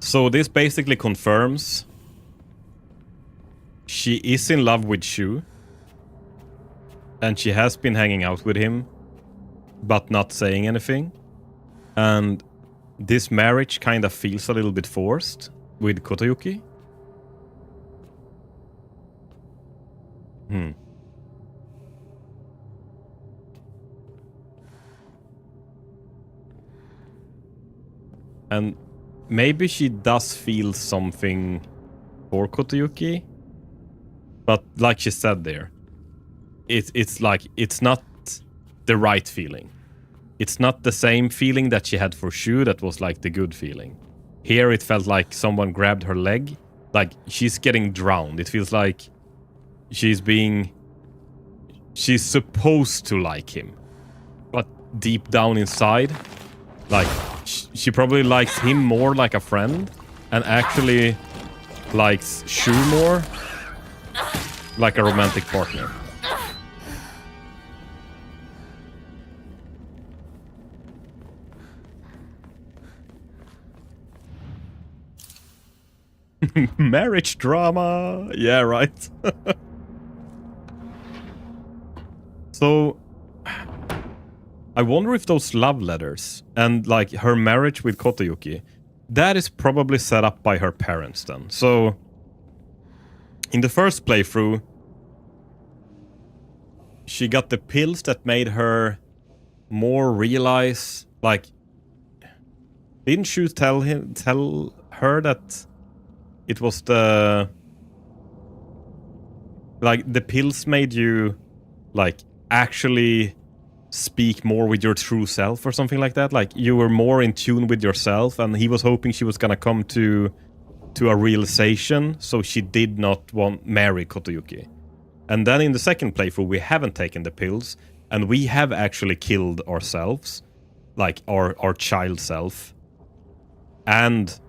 So this basically confirms she is in love with Shu, and she has been hanging out with him, but not saying anything. And this marriage kind of feels a little bit forced with Kotoyuki. And maybe she does feel something for Kotoyuki, but like she said there, it's like it's not the right feeling. It's not the same feeling that she had for Shu that was like the good feeling. Here it felt like someone grabbed her leg, like she's getting drowned. It feels like she's supposed to like him, but deep down inside, like she probably likes him more like a friend, and actually likes Shu more like a romantic partner. Marriage drama. Yeah, right. So I wonder if those love letters and like her marriage with Kotoyuki, that is probably set up by her parents then. So in the first playthrough, she got the pills that made her more realize, like, didn't Shu tell her that it was the, like, the pills made you like actually speak more with your true self or something like that? Like you were more in tune with yourself, and he was hoping she was gonna come to a realization, so she did not marry Kotoyuki. And then in the second playthrough, we haven't taken the pills, and we have actually killed ourselves, like our child self, and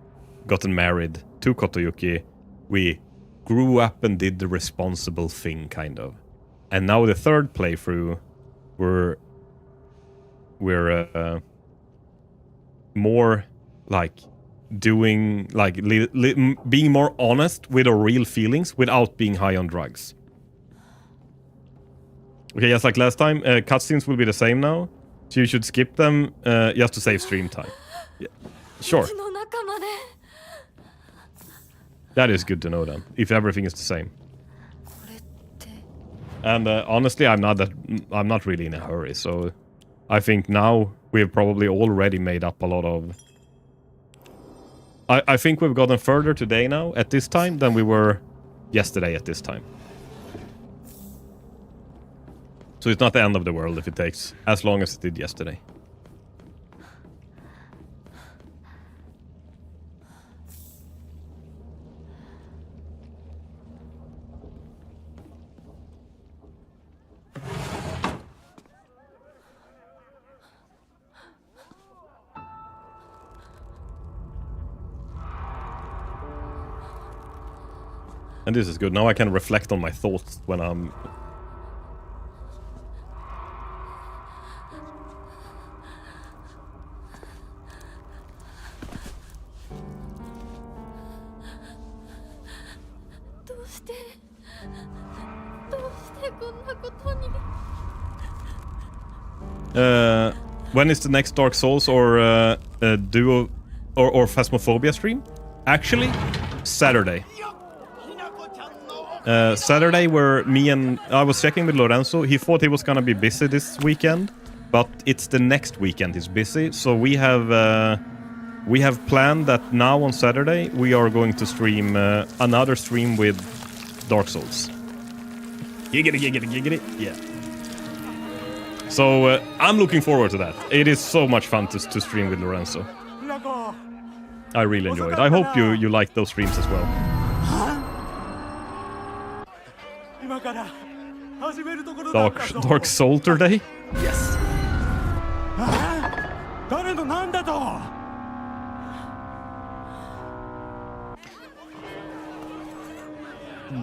gotten married to Kotoyuki. We grew up and did the responsible thing, kind of. And now the third playthrough, we're more like doing, like being more honest with our real feelings without being high on drugs. Okay, just like last time, cutscenes will be the same now, so you should skip them just to save stream time. Yeah. Sure. That is good to know then, if everything is the same. And honestly, I'm not really in a hurry. So I think now we've probably already made up a lot of. I think we've gotten further today now at this time than we were yesterday at this time. So it's not the end of the world if it takes as long as it did yesterday. And this is good. Now I can reflect on my thoughts when I'm... When is the next Dark Souls or Duo or Phasmophobia stream? Actually, Saturday. Saturday, where me and I was checking with Lorenzo. He thought he was gonna be busy this weekend, but it's the next weekend he's busy. So we have planned that now on Saturday we are going to stream another stream with Dark Souls. Giggity, giggity, giggity. Yeah. So I'm looking forward to that. It is so much fun to stream with Lorenzo. I really enjoy it. I hope you like those streams as well. Dark Soul today? Yes.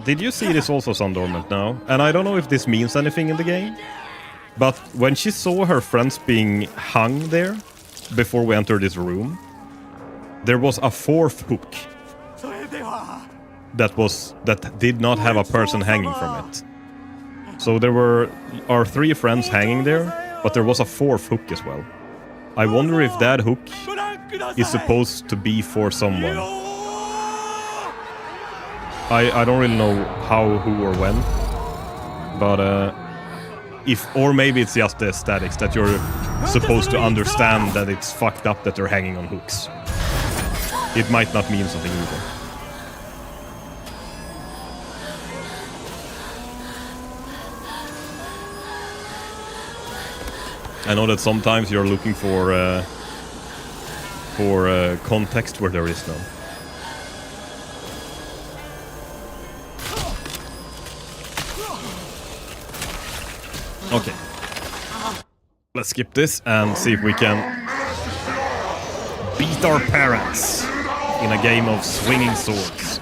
Did you see this also, Sundorment, now? And I don't know if this means anything in the game, but when she saw her friends being hung there before we entered this room, there was a fourth hook that did not have a person hanging from it. So there were our three friends hanging there, but there was a fourth hook as well. I wonder if that hook is supposed to be for someone. I don't really know how, who, or when, but or maybe it's just the aesthetics that you're supposed to understand that it's fucked up that they're hanging on hooks. It might not mean something either. I know that sometimes you're looking for context where there is none. Okay. Let's skip this and see if we can beat our parents in a game of swinging swords.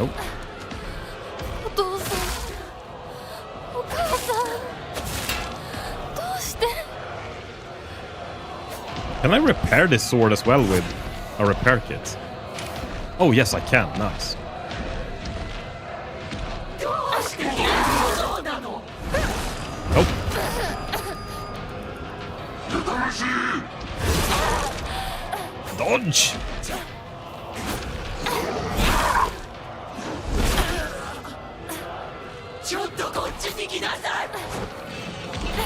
Oh. Can I repair this sword as well with a repair kit? Oh yes, I can. Nice. Oh. Dodge!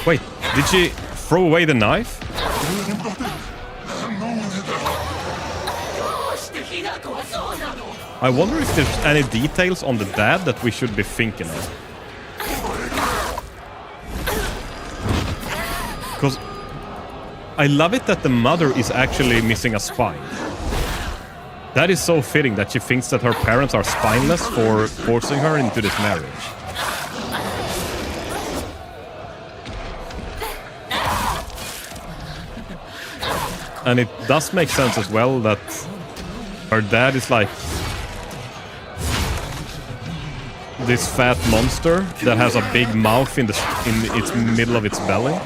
Wait, did she throw away the knife? I wonder if there's any details on the dad that we should be thinking of. Because I love it that the mother is actually missing a spine. That is so fitting that she thinks that her parents are spineless for forcing her into this marriage. And it does make sense as well that her dad is like this fat monster that has a big mouth in its middle of its belly.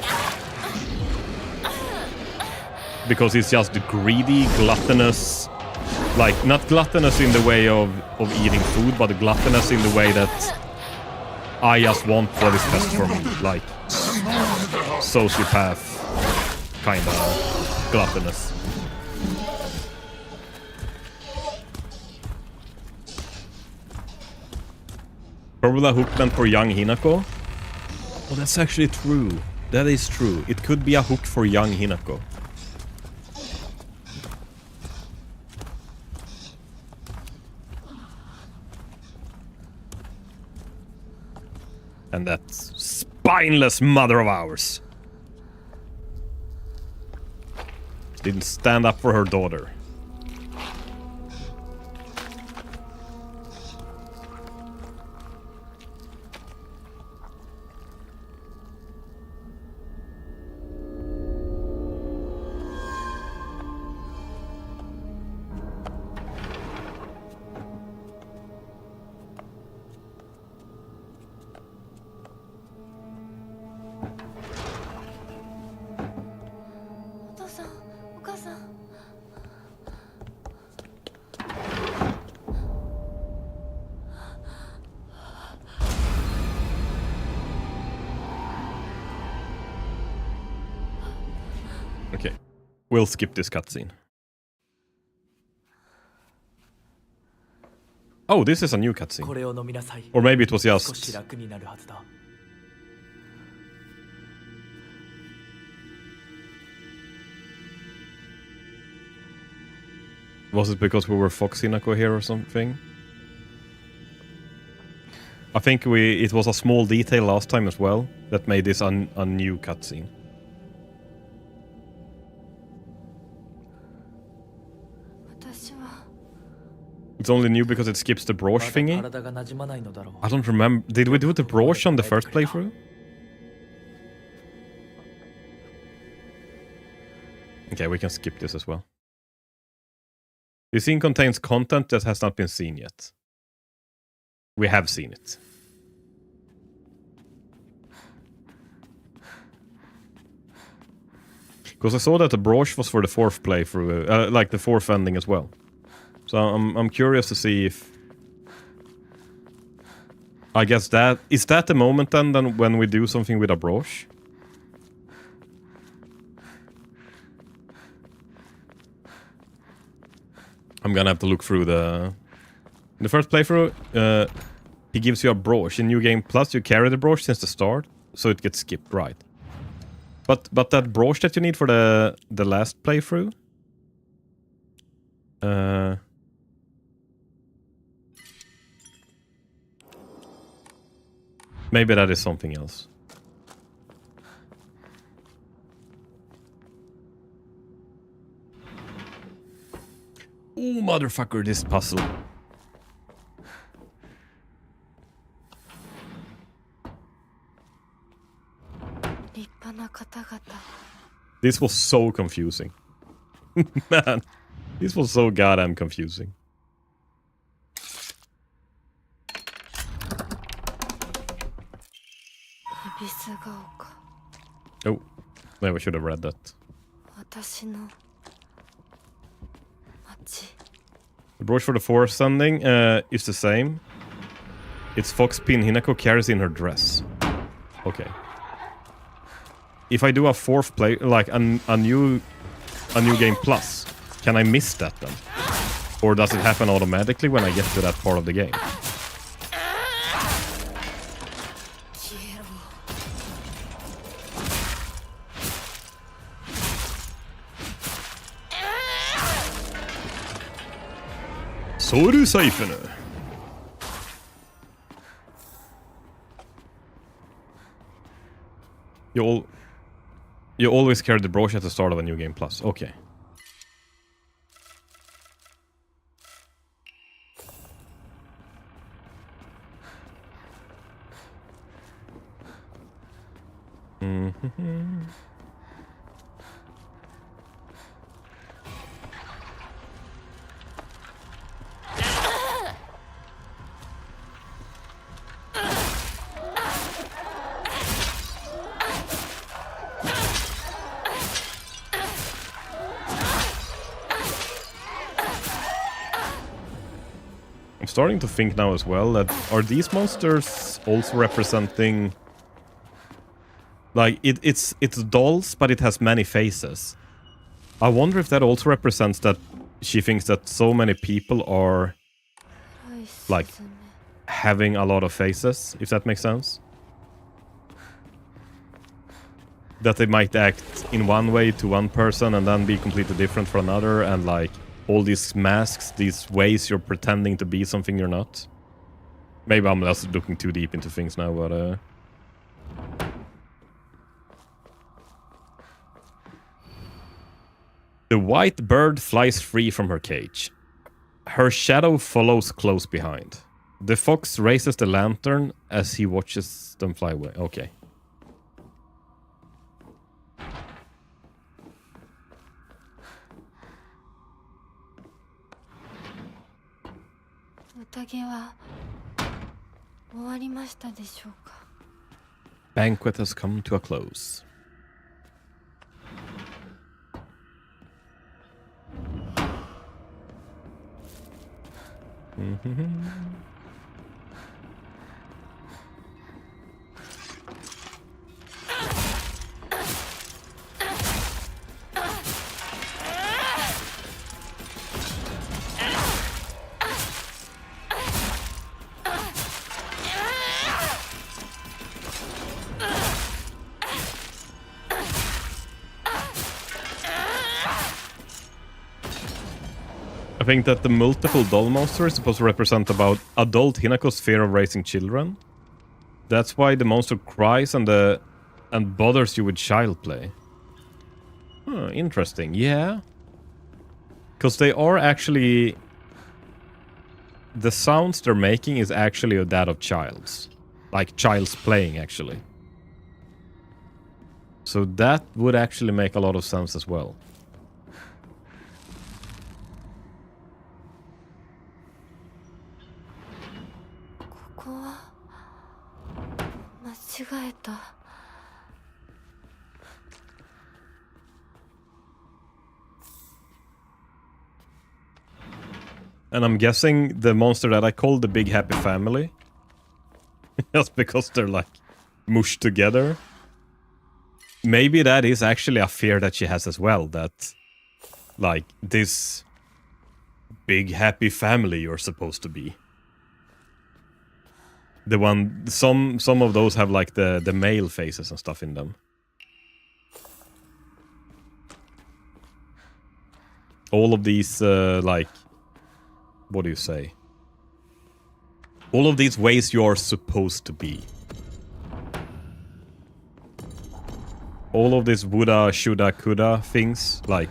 Because he's just greedy, gluttonous, like not gluttonous in the way of eating food, but gluttonous in the way that I just want what is best for me, like sociopath kind of gluttonous. Probably a hook meant for young Hinako. Oh, that's actually true. That is true. It could be a hook for young Hinako. And that spineless mother of ours didn't stand up for her daughter. Okay, we'll skip this cutscene. Oh, this is a new cutscene. これを飲みなさい。 Or maybe it was 少し just... 楽になるはずだ。 Was it because we were Fox Hinako here or something? I think it was a small detail last time as well that made this a new cutscene. It's only new because it skips the brooch thingy. 体が馴染まないのだろう。 I don't remember. Did we do the brooch on the first playthrough? Okay, we can skip this as well. The scene contains content that has not been seen yet. We have seen it. Because I saw that the brooch was for the fourth playthrough, like the fourth ending as well. So I'm curious to see if... I guess that... Is that the moment then when we do something with a brooch? I'm gonna have to look through the... In the first playthrough, he gives you a brooch. In New Game Plus, you carry the brooch since the start, so it gets skipped, right? But that brooch that you need for the last playthrough... Maybe that is something else. Oh, motherfucker, this puzzle. This was so confusing. Man, this was so goddamn confusing. Oh, maybe I should have read that. The brooch for the fourth ending is the same. It's Fox Pin Hinako carries in her dress. Okay. If I do a fourth play, like a new game plus, can I miss that then? Or does it happen automatically when I get to that part of the game? Så är du safe nu. You always carry the brooch at the start of a new game plus. Okay. Mm-hmm. Starting to think now as well that are these monsters also representing like it's dolls but it has many faces. I wonder if that also represents that she thinks that so many people are like having a lot of faces, if that makes sense. That they might act in one way to one person and then be completely different for another, and like all these masks, these ways you're pretending to be something you're not. Maybe I'm just looking too deep into things now, but the white bird flies free from her cage. Her shadow follows close behind. The fox raises the lantern as he watches them fly away. Okay. Banquet has come to a close. I think that the multiple doll monster is supposed to represent about adult Hinako's fear of raising children. That's why the monster cries and bothers you with child play. Huh, interesting. Yeah. Because they are actually... The sounds they're making is actually that of child's. Like child's playing, actually. So that would actually make a lot of sense as well. And I'm guessing the monster that I call the Big Happy Family, just because they're like mushed together. Maybe that is actually a fear that she has as well, that like this big happy family you're supposed to be. The one, some of those have like the male faces and stuff in them. All of these like, what do you say? All of these ways you're supposed to be. All of these woulda, shoulda, coulda things, like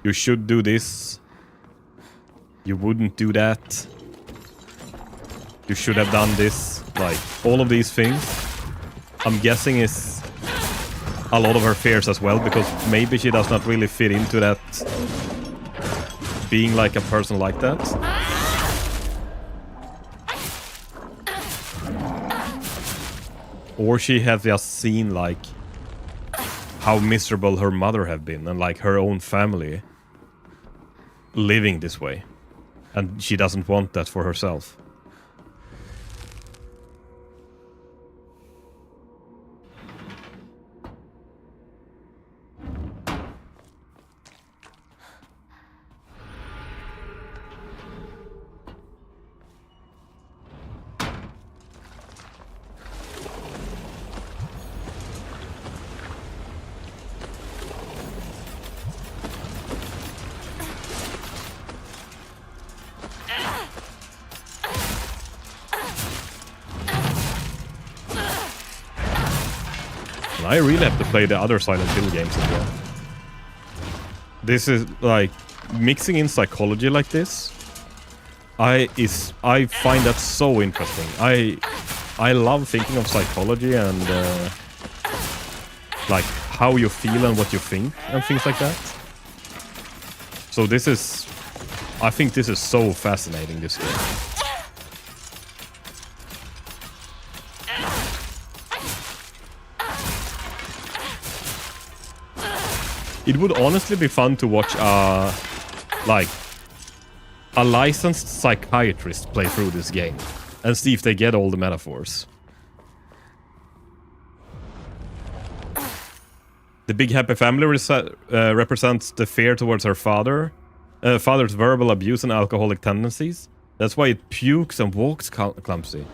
you should do this, you wouldn't do that, you should have done this, like all of these things, I'm guessing is a lot of her fears as well, because maybe she does not really fit into that, being like a person like that. Or she has just seen like how miserable her mother have been and like her own family living this way. And she doesn't want that for herself. I really have to play the other Silent Hill games as well. This is like mixing in psychology like this. I find that so interesting. I love thinking of psychology and like how you feel and what you think and things like that. So this is, I think this is so fascinating, this game. It would honestly be fun to watch like a licensed psychiatrist play through this game and see if they get all the metaphors. The Big Happy Family represents the fear towards her father's verbal abuse and alcoholic tendencies, That's why it pukes and walks clumsy.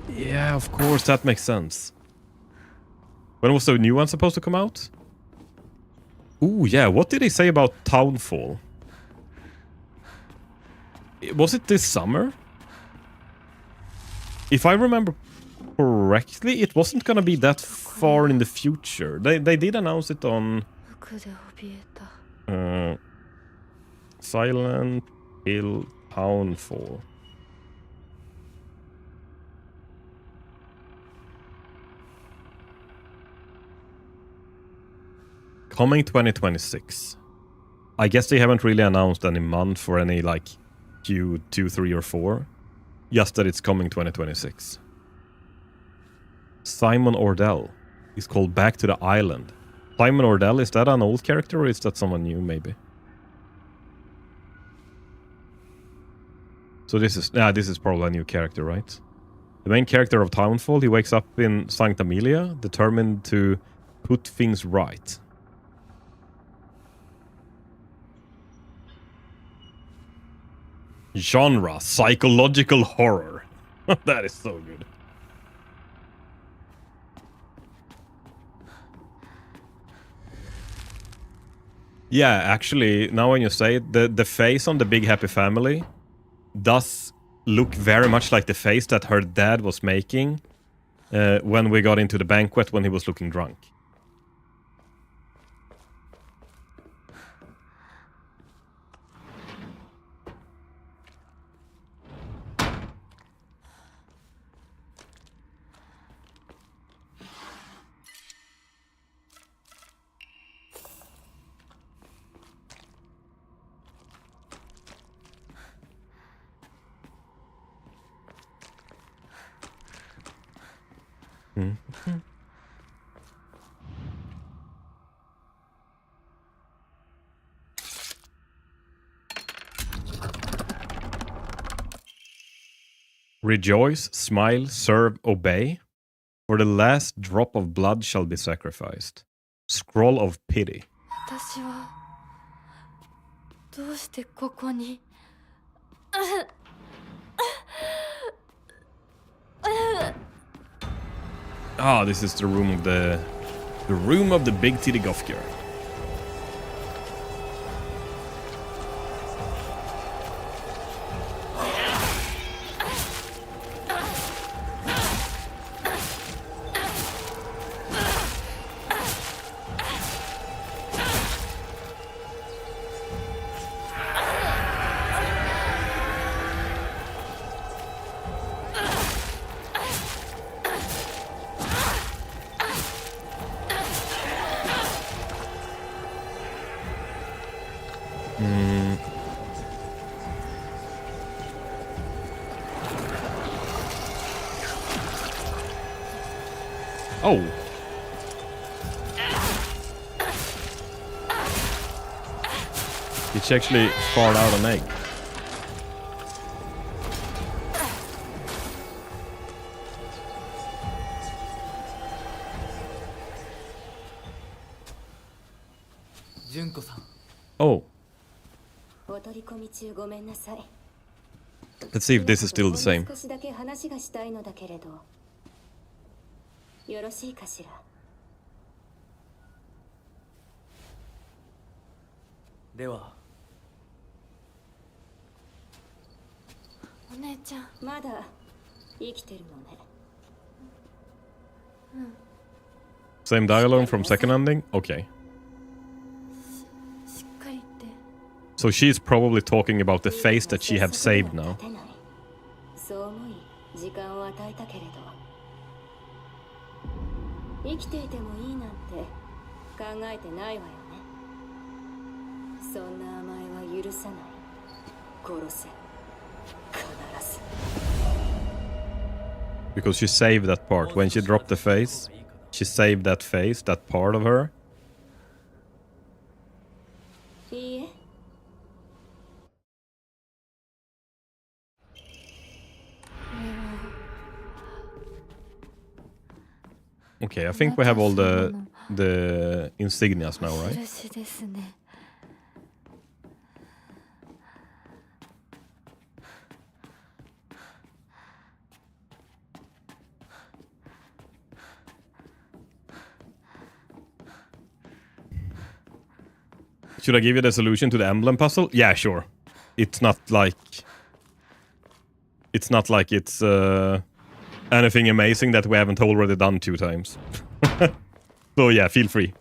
Yeah, of course, that makes sense. When was the new one supposed to come out? Ooh, yeah, what did they say about Townfall? Was it this summer? If I remember correctly, it wasn't gonna be that far in the future. They did announce it on 服で怯えた。 Silent Hill Townfall. Coming 2026. I guess they haven't really announced any month for any like Q2, 3, or 4. Just that it's coming 2026. Simon Ordell is called back to the island. Simon Ordell, is that an old character or is that someone new maybe? So this is probably a new character, right? The main character of Townfall, he wakes up in Saint Amelia, determined to put things right. Genre, psychological horror. That is so good. Yeah, actually, now when you say it, the face on the Big Happy Family does look very much like the face that her dad was making when we got into the banquet when he was looking drunk. Rejoice, smile, serve, obey. For the last drop of blood shall be sacrificed. Scroll of pity. 私はどうしてここに。 Ah, this is the room of the room of the big titty goth girl. Oh. It's actually farted out an egg. Junko-san. Oh. Let's see if this is still the same. よろしいかしら。では。お姉ちゃん。まだ生きてるのね。Same dialogue from second ending? Okay. しっかりって。 So she's probably talking about the face that she have saved now. そう思い時間を与えたけれど。 生きていてもいいなんて考えてないわよね。そんな甘えは許さない。殺せ。必ず。 Because she saved that part. When she dropped the face, she saved that face, that part of her. いいえ。 Okay, I think we have all the insignias now, right? 印ですね。Should I give you the solution to the emblem puzzle? Yeah, sure. It's not like it's anything amazing that we haven't already done 2 times. So yeah, feel free.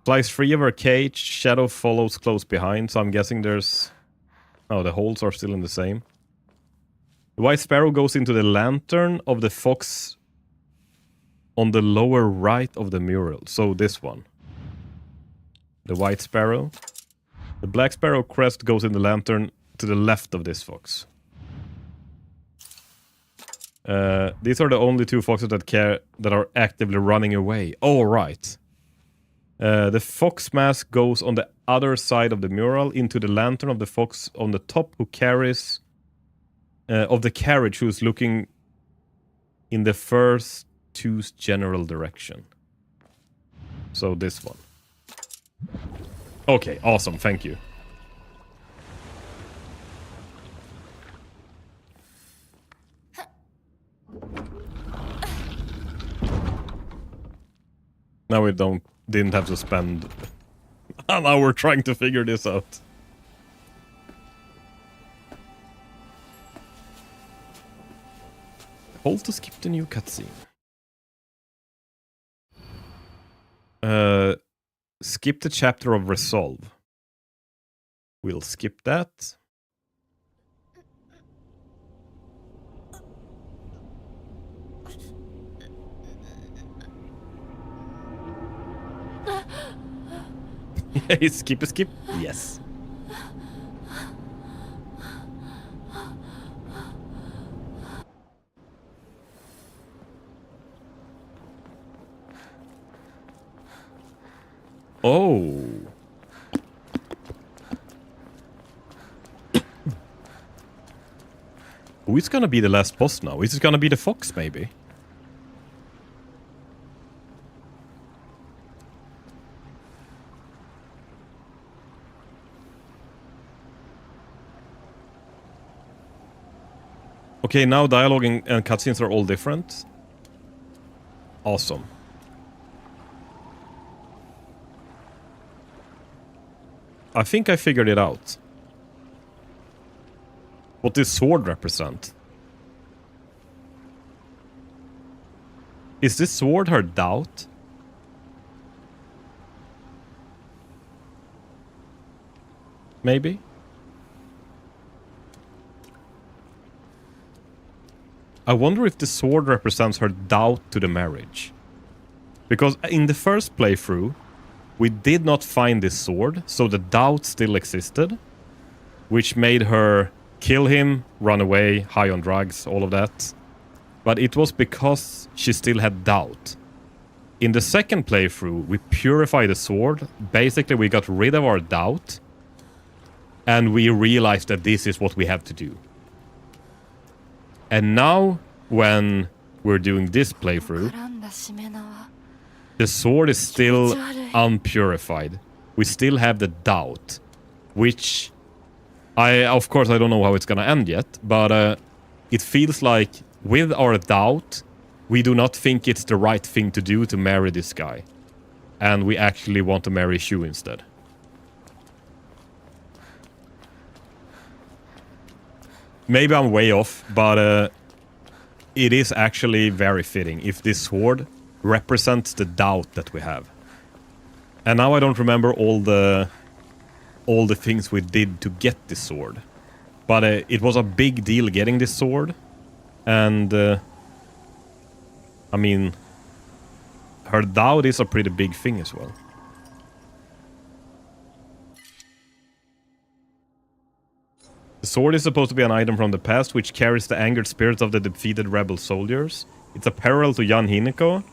Flies free of her cage. Shadow follows close behind. So I'm guessing there's... Oh, the holes are still in the same. The White Sparrow goes into the lantern of the fox on the lower right of the mural. So this one. The White Sparrow. The Black Sparrow crest goes in the lantern to the left of this fox. These are the only 2 foxes that are actively running away. Oh, right. The fox mask goes on the other side of the mural into the lantern of the fox on the top who carries... of the carriage who's looking in the first 2's general direction. So this one. Okay, awesome, thank you. Now we didn't have to spend an hour trying to figure this out. Hold to skip the new cutscene. Skip the chapter of Resolve. We'll skip that. Skip. Yes. Oh. Who is gonna be the last boss now? Is it gonna be the fox, maybe? Okay, now dialogue and cutscenes are all different. Awesome. I think I figured it out. What does sword represent? Is this sword her doubt? Maybe? I wonder if the sword represents her doubt to the marriage. Because in the first playthrough, we did not find this sword, so the doubt still existed, which made her kill him, run away, high on drugs, all of that. But it was because she still had doubt. In the second playthrough, we purified the sword. Basically, we got rid of our doubt, and we realized that this is what we have to do. And now, when we're doing this playthrough, the sword is still unpurified. We still have the doubt, which of course I don't know how it's gonna end yet, but it feels like with our doubt, we do not think it's the right thing to do to marry this guy, and we actually want to marry Shu instead. Maybe I'm way off, but it is actually very fitting if this sword represents the doubt that we have. And now I don't remember all the things we did to get this sword. But it was a big deal getting this sword. And I mean, her doubt is a pretty big thing as well. The sword is supposed to be an item from the past which carries the angered spirits of the defeated rebel soldiers. It's a parallel to Yan Hinako,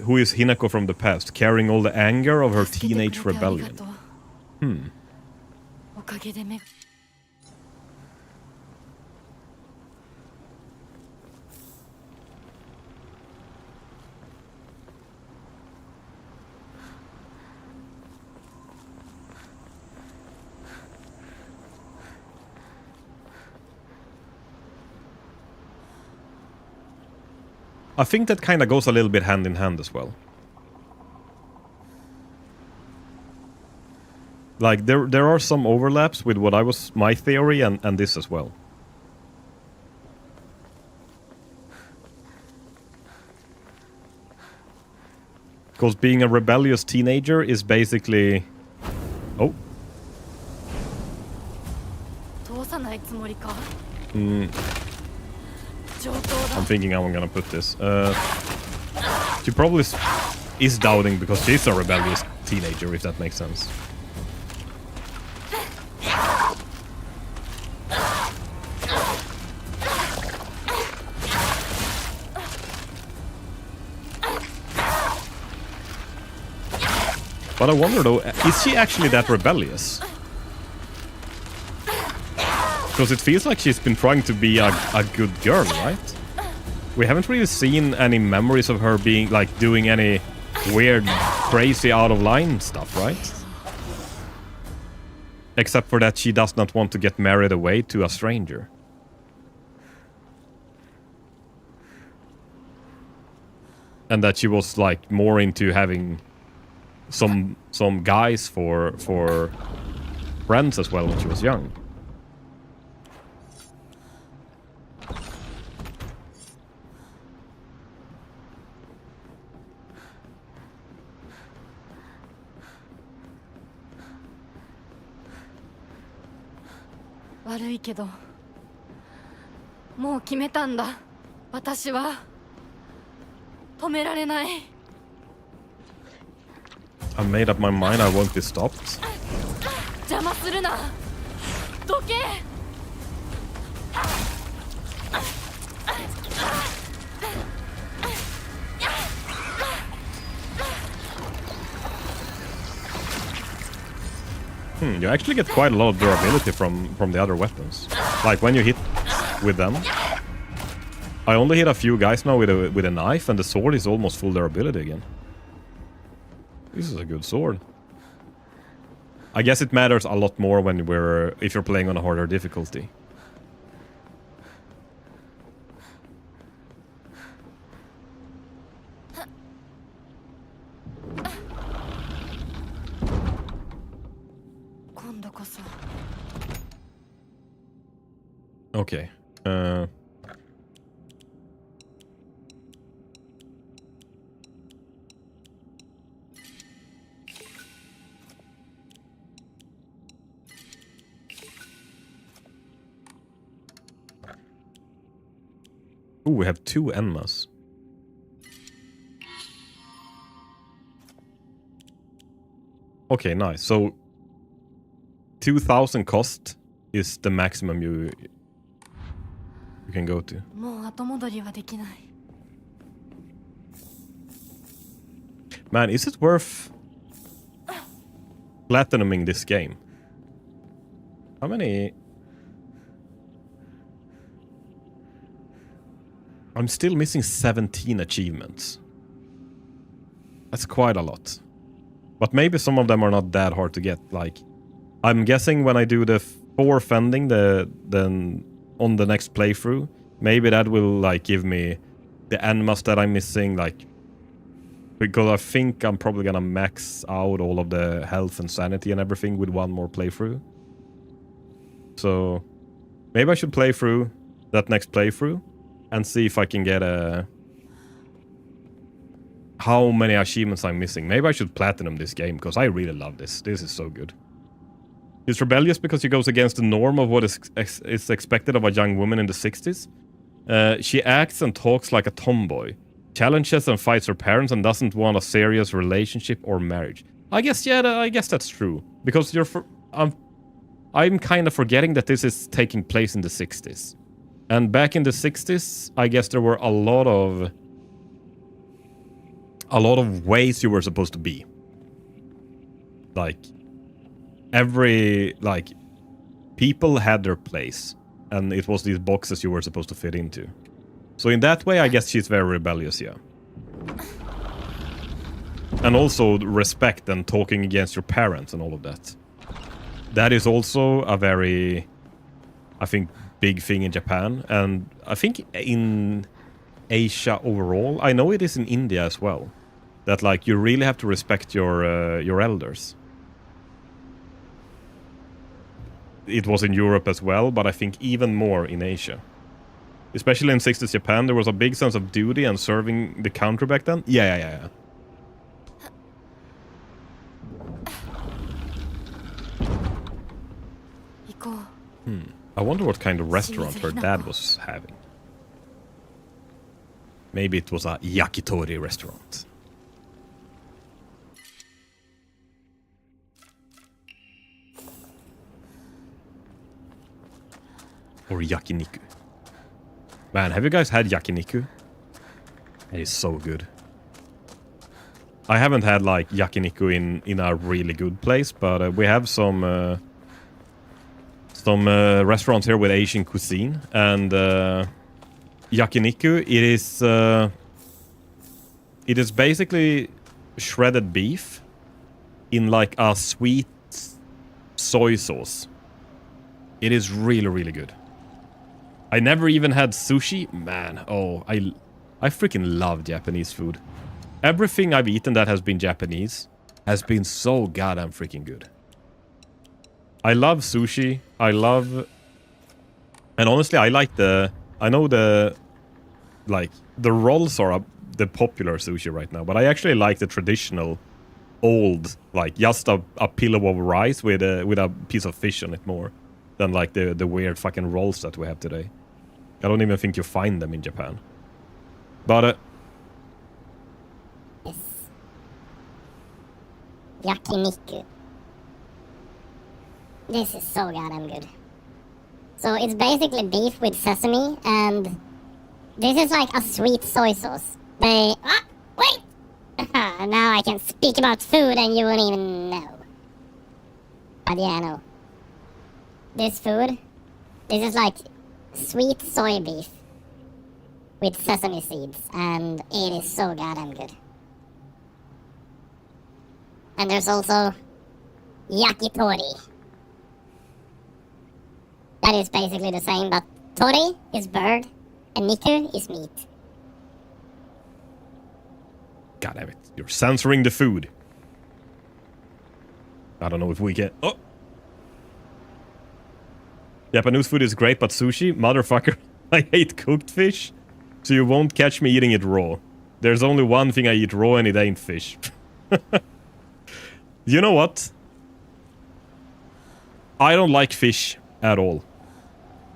who is Hinako from the past, carrying all the anger of her teenage rebellion. I think that kind of goes a little bit hand in hand as well. Like there are some overlaps with what my theory and this as well. Because being a rebellious teenager is basically... Oh. 通さないつもりか I'm thinking how I'm gonna put this. She probably is doubting because she's a rebellious teenager, if that makes sense. But I wonder though, is she actually that rebellious? Because it feels like she's been trying to be a good girl, right? We haven't really seen any memories of her being, like, doing any weird, crazy, out-of-line stuff, right? Except for that she does not want to get married away to a stranger. And that she was, like, more into having some guys for friends as well when she was young.「悪いけどもう決めたんだ私は止められない」 I made up my mind I won't be stopped. 邪魔するなどけ You actually get quite a lot of durability from the other weapons. Like when you hit with them. I only hit a few guys now with a knife, and the sword is almost full durability again. This is a good sword. I guess it matters a lot more when if you're playing on a harder difficulty. Okay. Ooh, we have 2 Enmas. Okay, nice. So 2,000 cost is the maximum you can go to. もう後戻りはできない Man, is it worth platinuming this game? How many? I'm still missing 17 achievements. That's quite a lot. But maybe some of them are not that hard to get. Like, I'm guessing when I do the 4th ending, then on the next playthrough, maybe that will like give me the Enmas that I'm missing, like, because I think I'm probably gonna max out all of the health and sanity and everything with one more playthrough. So maybe I should play through that next playthrough and see if I can get how many achievements I'm missing. Maybe I should platinum this game because I really love this. This is so good. He's rebellious because he goes against the norm of what is expected of a young woman in the 60s. She acts and talks like a tomboy, challenges and fights her parents, and doesn't want a serious relationship or marriage. I guess, yeah, I guess that's true. Because I'm kind of forgetting that this is taking place in the 60s. And back in the 60s, I guess there were a lot of ways you were supposed to be. Like, people had their place, and it was these boxes you were supposed to fit into. So in that way, I guess she's very rebellious, yeah. And also respect and talking against your parents and all of that. That is also a very, I think, big thing in Japan, and I think in Asia overall. I know it is in India as well. That, like, you really have to respect your elders. it was in Europe as well, but I think even more in Asia. Especially in 60s Japan, there was a big sense of duty and serving the country back then. Yeah. I wonder what kind of restaurant her dad was having. Maybe it was a yakitori restaurant. Or yakiniku. Man, have you guys had yakiniku? It is so good. I haven't had like yakiniku in a really good place, but we have some restaurants here with Asian cuisine, and yakiniku, it is basically shredded beef in like a sweet soy sauce. It is really, really good. I never even had sushi. Man, oh, I freaking love Japanese food. Everything I've eaten that has been Japanese has been so goddamn freaking good. I love sushi. And honestly, I like the rolls are the popular sushi right now, but I actually like the traditional old, like just a pillow of rice with a piece of fish on it more than like the weird fucking rolls that we have today. I don't even think you find them in Japan. But yakiniku. This is so goddamn good. So it's basically beef with sesame, and this is like a sweet soy sauce. Wait! Now I can speak about food and you won't even know. But yeah, no. This is like sweet soy beef with sesame seeds, and it is so goddamn good. And there's also yakitori. That is basically the same, but tori is bird and niku is meat. God damn it, you're censoring the food. I don't know if we get... Oh! Japanese food is great, but sushi? Motherfucker, I hate cooked fish, so you won't catch me eating it raw. There's only one thing I eat raw, and it ain't fish. You know what? I don't like fish at all.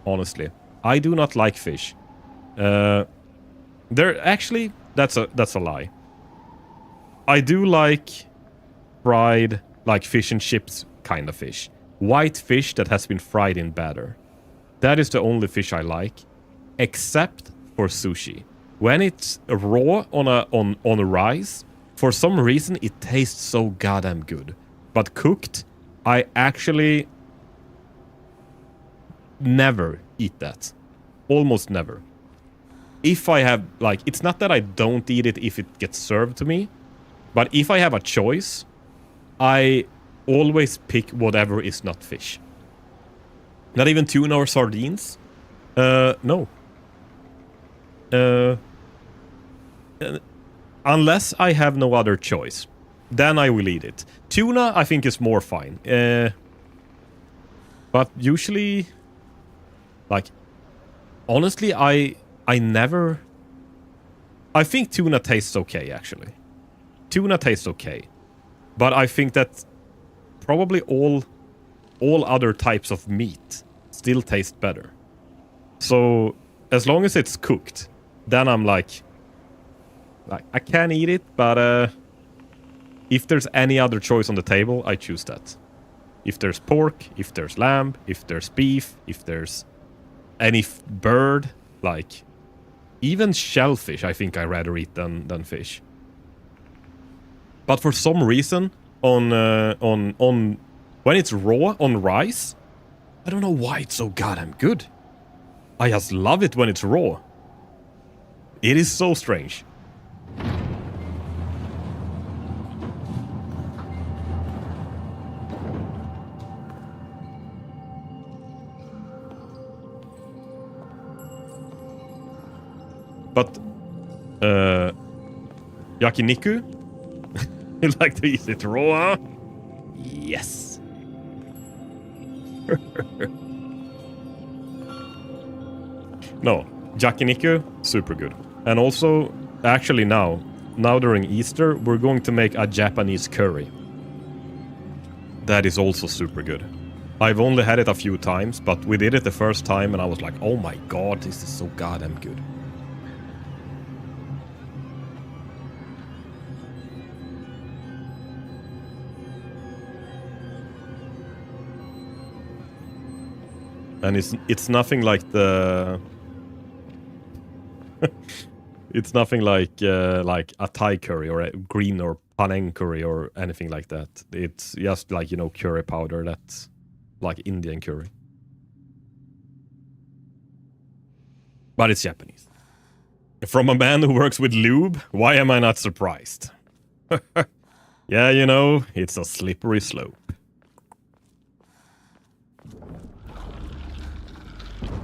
Honestly. I do not like fish. Actually, that's a lie. I do like fried, like fish and chips kind of fish. White fish that has been fried in batter. That is the only fish I like, except for sushi. When it's raw on a rice, for some reason it tastes so goddamn good. But cooked, I actually never eat that. Almost never. If I have, like, it's not that I don't eat it if it gets served to me, but if I have a choice, I always pick whatever is not fish. Not even tuna or sardines? No. Unless I have no other choice. Then I will eat it. Tuna, I think, is more fine. But usually... Like... Honestly, I never... I think tuna tastes okay, actually. Tuna tastes okay. But I think that probably all other types of meat still taste better. So, as long as it's cooked, then I'm like I can eat it, but if there's any other choice on the table, I choose that. If there's pork, if there's lamb, if there's beef, if there's any bird, like even shellfish, I think I rather eat than fish. But for some reason, on when it's raw on rice, I don't know why it's so goddamn good. I just love it when it's raw. It is so strange. But yakiniku? You like to eat it raw, huh? Yes. No, yakiniku, super good. And also, actually now during Easter, we're going to make a Japanese curry. That is also super good. I've only had it a few times, but we did it the first time and I was like, oh my god, this is so goddamn good. And it's nothing like the it's nothing like a Thai curry or a green or Panang curry or anything like that. It's just like, you know, curry powder that's like Indian curry. But it's Japanese. From a man who works with lube, why am I not surprised? Yeah, you know, it's a slippery slope.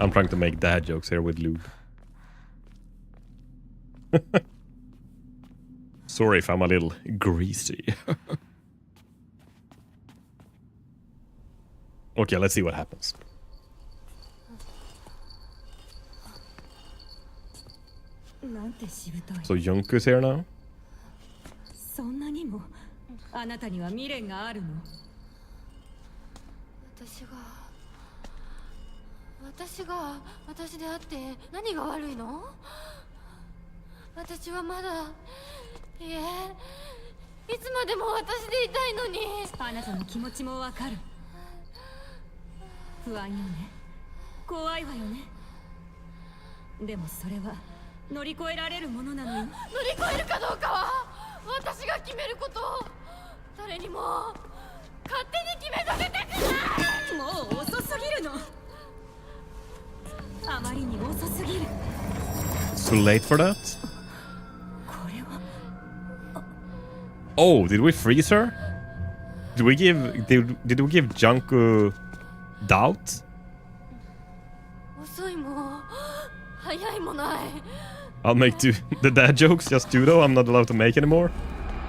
I'm trying to make dad jokes here with lube. Sorry if I'm a little greasy. Okay, let's see what happens. So Yunku's here now. そんなにもあなたには未練があるの？私であって何が悪いの？私はまだ、いえ、いつまでも私でいたいのに。あなたの気持ちもわかる。不安よね。怖いわよね。でもそれは乗り越えられるものなのよ。乗り越えるかどうかは私が決めること。誰にも勝手に決めさせたくない。もう遅すぎるの。あまりに遅すぎる。Too late for that? Oh, did we freeze her? Did we give Junko doubt? 遅いも早いもない。I'll make the dad jokes, just two though. I'm not allowed to make anymore.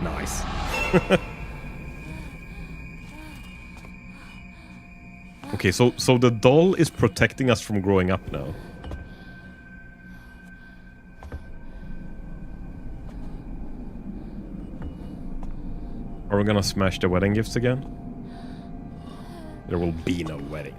Nice. Okay, so the doll is protecting us from growing up now. Are we gonna smash the wedding gifts again? There will be no wedding.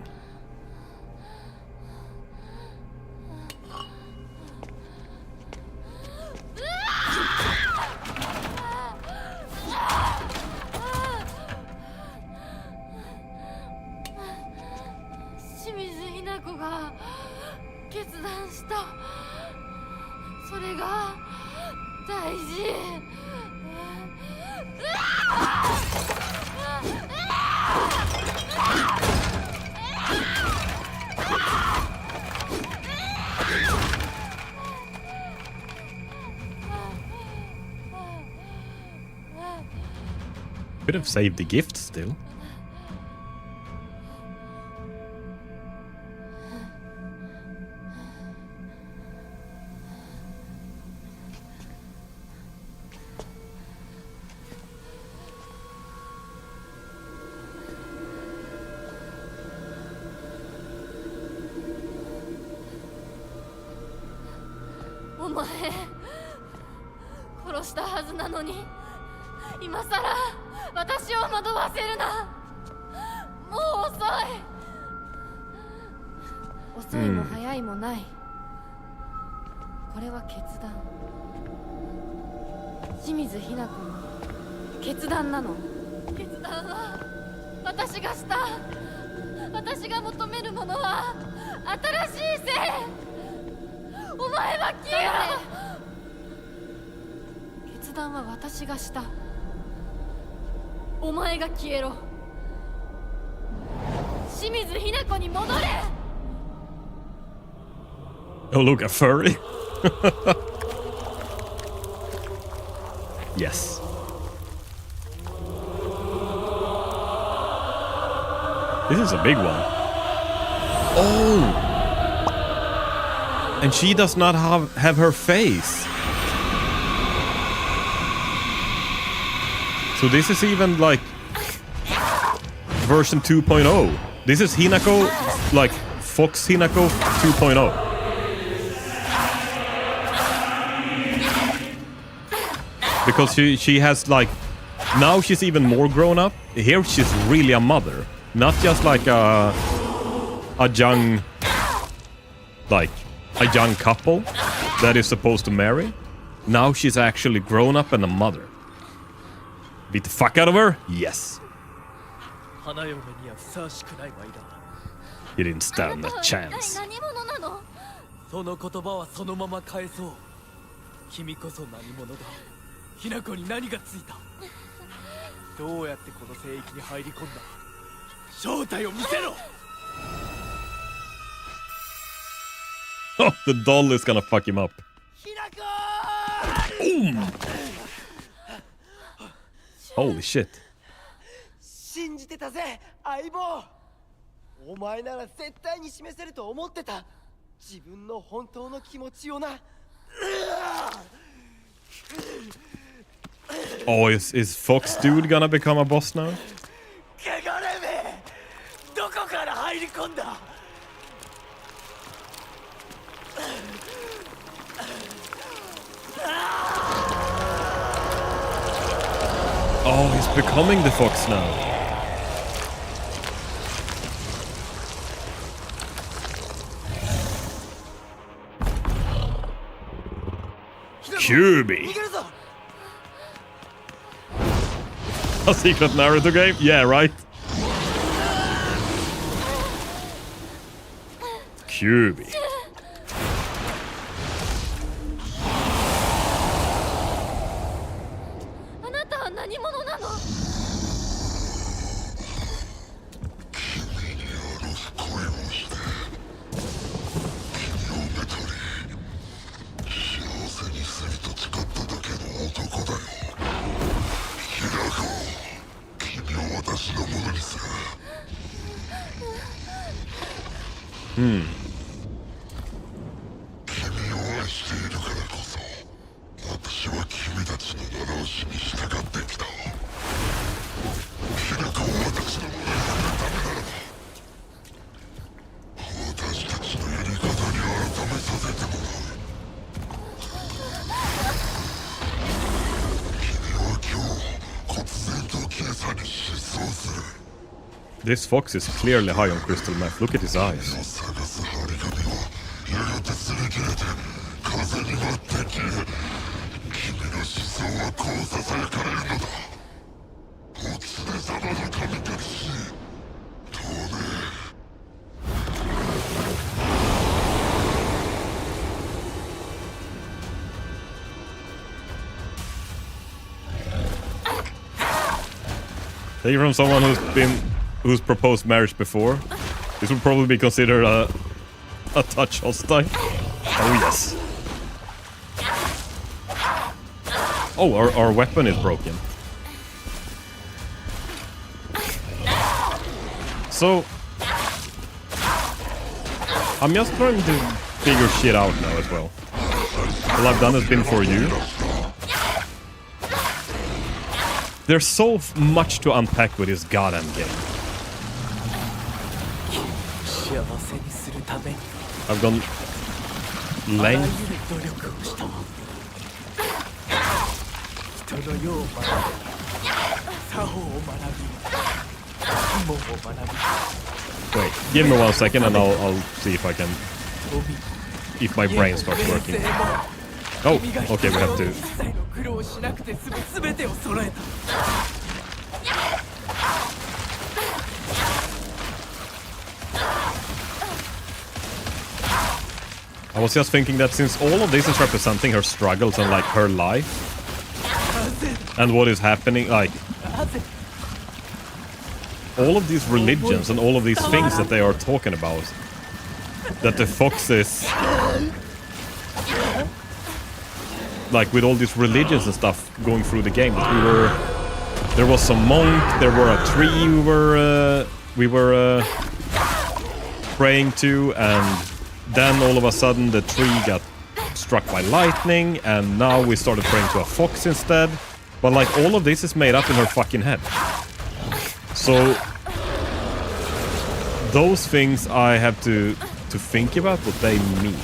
Could have saved the gift still.お前殺したはずなのに今さら私を惑わせるな。もう遅い。遅いも早いもない。これは決断。清水ひな子の決断なの。決断は私がした。私が求めるものは新しい性。お前は消えろ。決断は私がした。お前が消えろ。清水ひな子に戻れ。 Oh, look, a furry. Yes. This is a big one. Oh! And she does not have her face. So this is even like version 2.0. This is Hinako, like Fox Hinako 2.0. Because she has like, now she's even more grown up. Here she's really a mother, not just like a young, like a young couple that is supposed to marry. Now she's actually grown up and a mother. Beat the fuck out of her? Yes. He didn't stand a chance. その言葉はそのまま返そう。君こそ何者だ。ひなこに何がついた。どうやってこの聖域に入り込んだ。正体を見せろ。Oh, the doll is gonna fuck him up. Boom! Holy shit. 信じてたぜ、相棒。お前なら絶対に示せると思ってた。自分の本当の気持ちをな。Oh, is Fox Dude gonna become a boss now? 汚れめ、どこから入り込んだ。Oh, he's becoming the Fox now. Kyuubi. A secret Naruto game? Yeah, right. Kyuubi. あなたは何者なの？This Fox is clearly high on crystal meth. Look at his eyes. Take it from someone who's proposed marriage before. This would probably be considered a touch hostile. Oh yes. Oh, our weapon is broken. So I'm just trying to figure shit out now as well. All I've done has been for you. There's so much to unpack with this goddamn game. I've gone length. Wait, give me 1 second and I'll see if I can... if my brain starts working. Oh, okay, we have to... I was just thinking that since all of this is representing her struggles and like her life and what is happening, like all of these religions and all of these things that they are talking about, that the Fox is like with all these religions and stuff going through the game, that there was some monk, there were a tree we were praying to, and then all of a sudden the tree got struck by lightning, and now we started praying to a fox instead. But like all of this is made up in her fucking head. So those things I have to think about what they mean.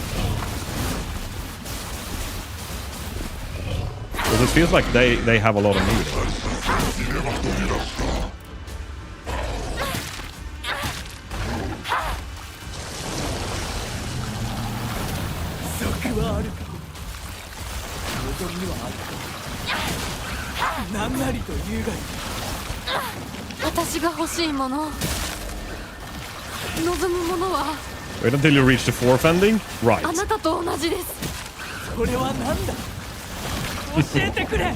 Because it feels like they have a lot of meaning. Wait until you reach the fourth ending? Right. あなたと同じです。それは何だ。教えてくれ。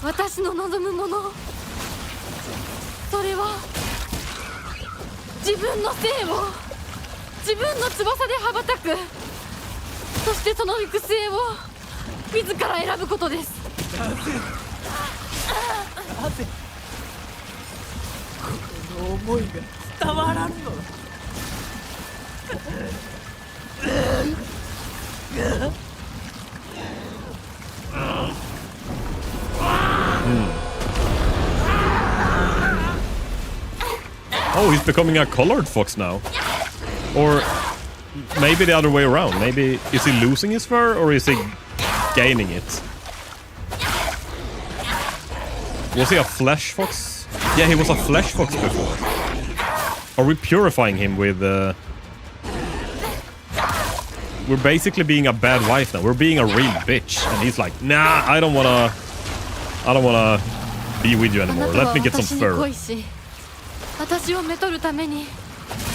私の望むもの、それは自分の性を自分の翼で羽ばたく、そしてその行く末を自ら選ぶことです。なぜこの思いが伝わらんの。Oh, he's becoming a colored fox now. Or maybe the other way around. Maybe is he losing his fur or is he gaining it? Was he a flesh fox? Yeah, he was a flesh fox before. Are we purifying him with... We're basically being a bad wife now. We're being a real bitch. And he's like, nah, I don't wanna be with you anymore. Let me get some fur. 私をめとるために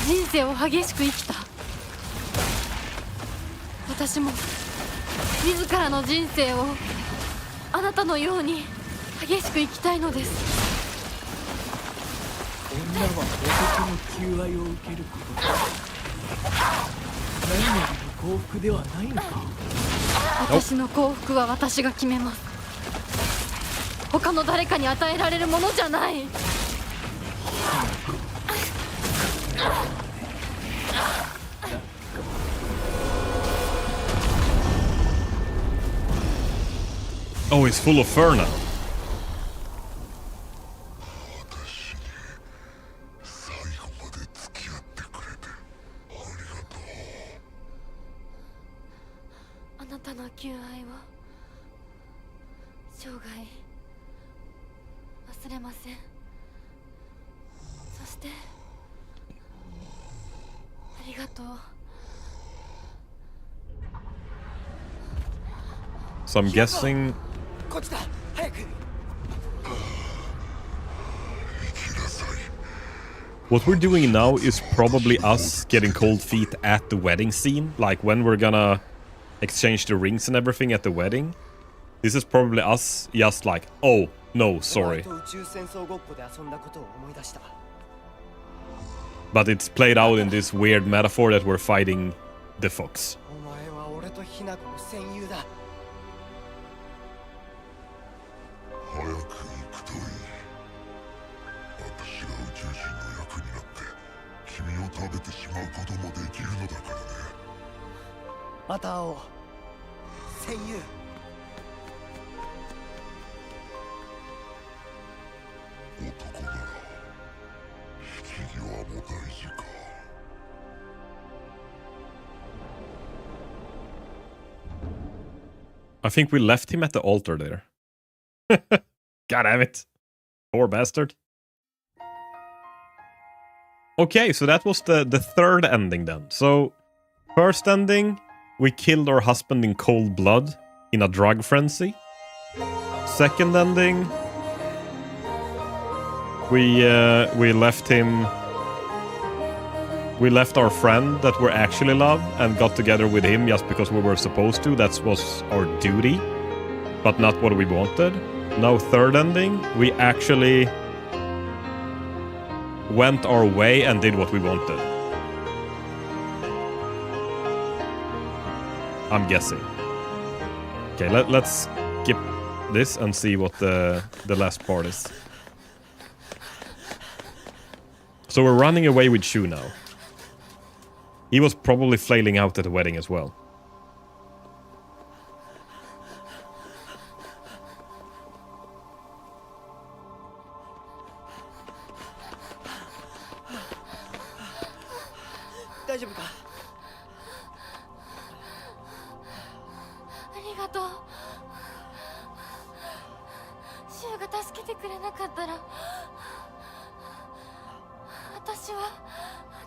人生を激しく生きた。私も自らの人生をあなたのように激しく生きたいのです。女は男の求愛を受けることだ。何よりの幸福ではないのか。私の幸福は私が決めます。他の誰かに与えられるものじゃない。Oh, he's full of fur now. あなたの求愛を生涯忘れません。そしてありがとう。 So I'm guessing... What we're doing now is probably us getting cold feet at the wedding scene. Like when we're gonna exchange the rings and everything at the wedding. This is probably us just like, oh, no, sorry. But it's played out in this weird metaphor that we're fighting the fox. I think we left him at the altar there. God damn it. Poor bastard. Okay, so that was the third ending then. So, first ending, we killed our husband in cold blood in a drug frenzy. Second ending, we left him... We left our friend that we actually love and got together with him just because we were supposed to. That was our duty, but not what we wanted. Now third ending, we actually went our way and did what we wanted. I'm guessing. Okay, let's skip this and see what the last part is. So we're running away with Shu now. He was probably flailing out at the wedding as well. 大丈夫か？ありがとう。シュウが助けてくれなかったら、私は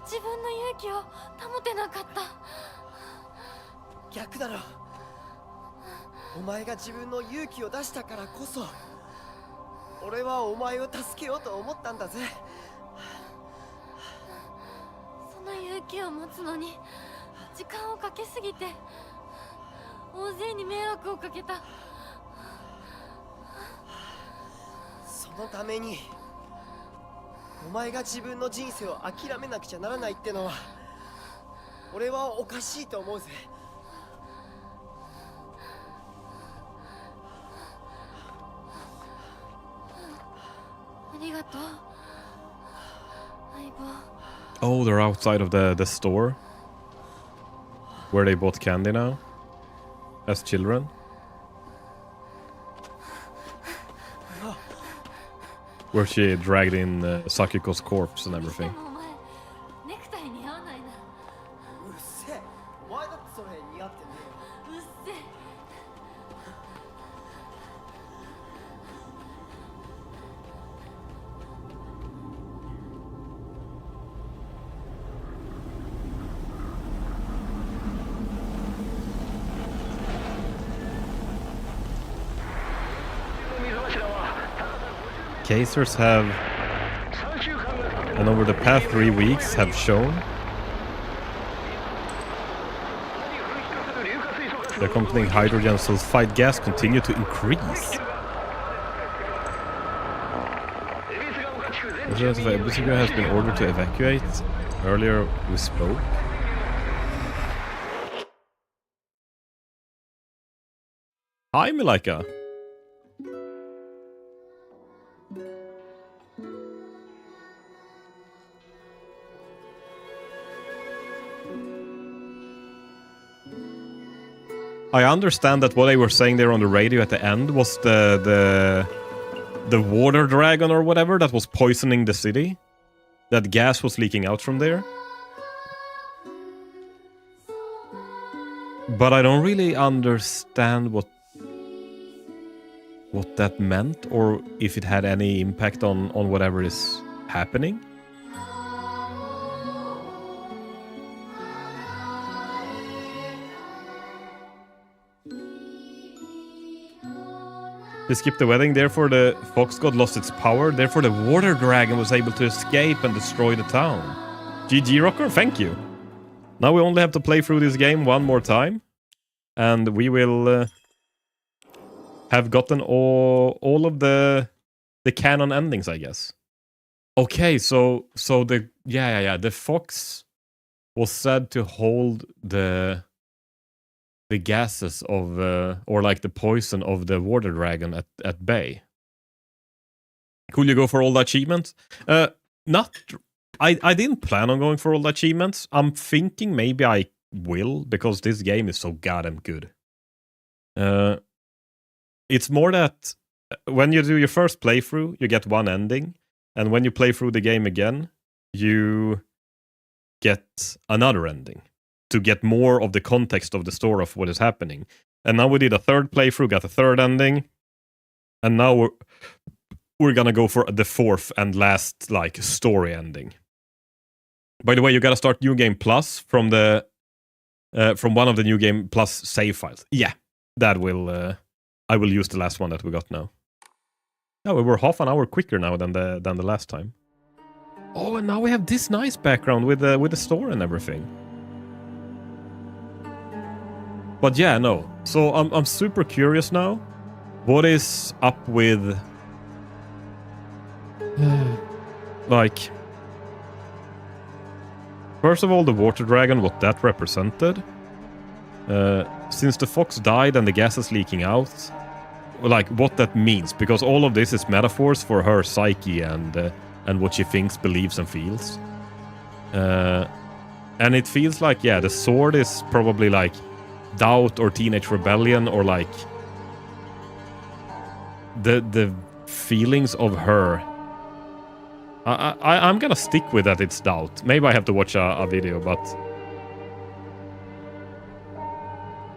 自分の勇気を保てなかった。逆だろ。お前が自分の勇気を出したからこそ、俺はお前を助けようと思ったんだぜ。その勇気を持つのに時間をかけすぎて、大勢に迷惑をかけた。そのためにお前が自分の人生を諦めなくちゃならないってのは、俺はおかしいと思うぜ。ありがとう、相棒。 Oh, they're outside of the store where they bought candy now as children. Where she dragged in Sakiko's corpse and everything. でもお前ネクタイ似合わないな。うっせえ、お前だってそれ似合ってねうっせえ。Casers have, and over the past 3 weeks, have shown the accompanying hydrogen sulfide gas continue to increase. Residents of Ebusuga has been ordered to evacuate. Earlier we spoke. Hi, Milika. I understand that what they were saying there on the radio at the end was the water dragon or whatever that was poisoning the city. That gas was leaking out from there. But I don't really understand what that meant, or if it had any impact on whatever is happening. They skipped the wedding, therefore the fox god lost its power, therefore the water dragon was able to escape and destroy the town. GG Rocker, thank you. Now we only have to play through this game one more time, and we will have gotten all of the canon endings, I guess. Okay, so the the fox was said to hold the gases of or like the poison of the water dragon at bay. Could you go for all the achievements? I didn't plan on going for all the achievements. I'm thinking maybe I will, because this game is so goddamn good. It's more that when you do your first playthrough, you get one ending, and when you play through the game again, you get another ending to get more of the context of the story of what is happening. And now we did a third playthrough, got a third ending, and now we're gonna go for the fourth and last like story ending. By the way, you gotta start New Game Plus from the from one of the New Game Plus save files. Yeah, that will I will use the last one that we got now. Yeah, we were half an hour quicker now than the last time. Oh, and now we have this nice background with the store and everything. But yeah, no. So I'm super curious now. What is up with like, first of all, the water dragon, what that represented. Since the fox died and the gas is leaking out, like what that means, because all of this is metaphors for her psyche and what she thinks, believes, and feels. And it feels like, yeah, the sword is probably like doubt or teenage rebellion, or like the feelings of her. I'm gonna stick with that it's doubt. Maybe I have to watch a video, but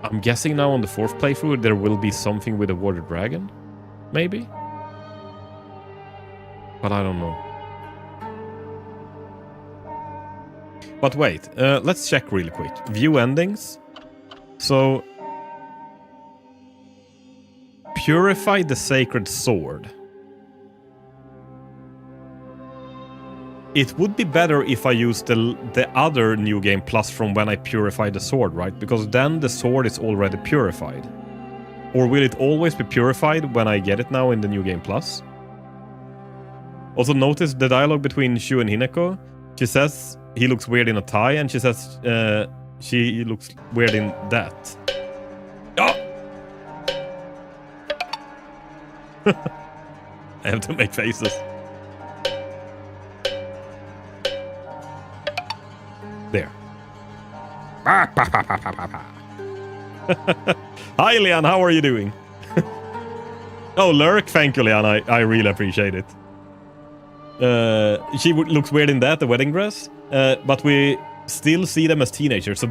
I'm guessing now on the 4th playthrough there will be something with the water dragon, maybe? But I don't know. But wait, let's check really quick. View endings. So, purify the sacred sword. It would be better if I used the other New Game Plus from when I purified the sword, right? Because then the sword is already purified. Or will it always be purified when I get it now in the New Game Plus? Also notice the dialogue between Shu and Hinako. She says he looks weird in a tie, and she says she looks weird in that. Oh! I have to make faces. There. Hi, Leon. How are you doing? Oh, Lurk. Thank you, Leon. I really appreciate it. She looks weird in that, the wedding dress. But we still see them as teenagers. So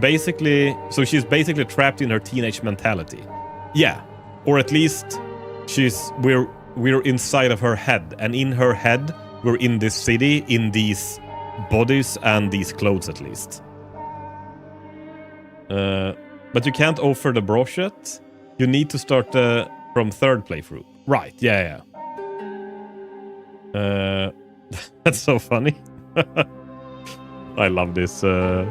she's basically trapped in her teenage mentality. Yeah. Or at least we're inside of her head. And in her head, we're in this city, in these bodies and these clothes at least. But you can't offer the brooch yet. You need to start from 3rd playthrough. Right, yeah. That's so funny. I love this. That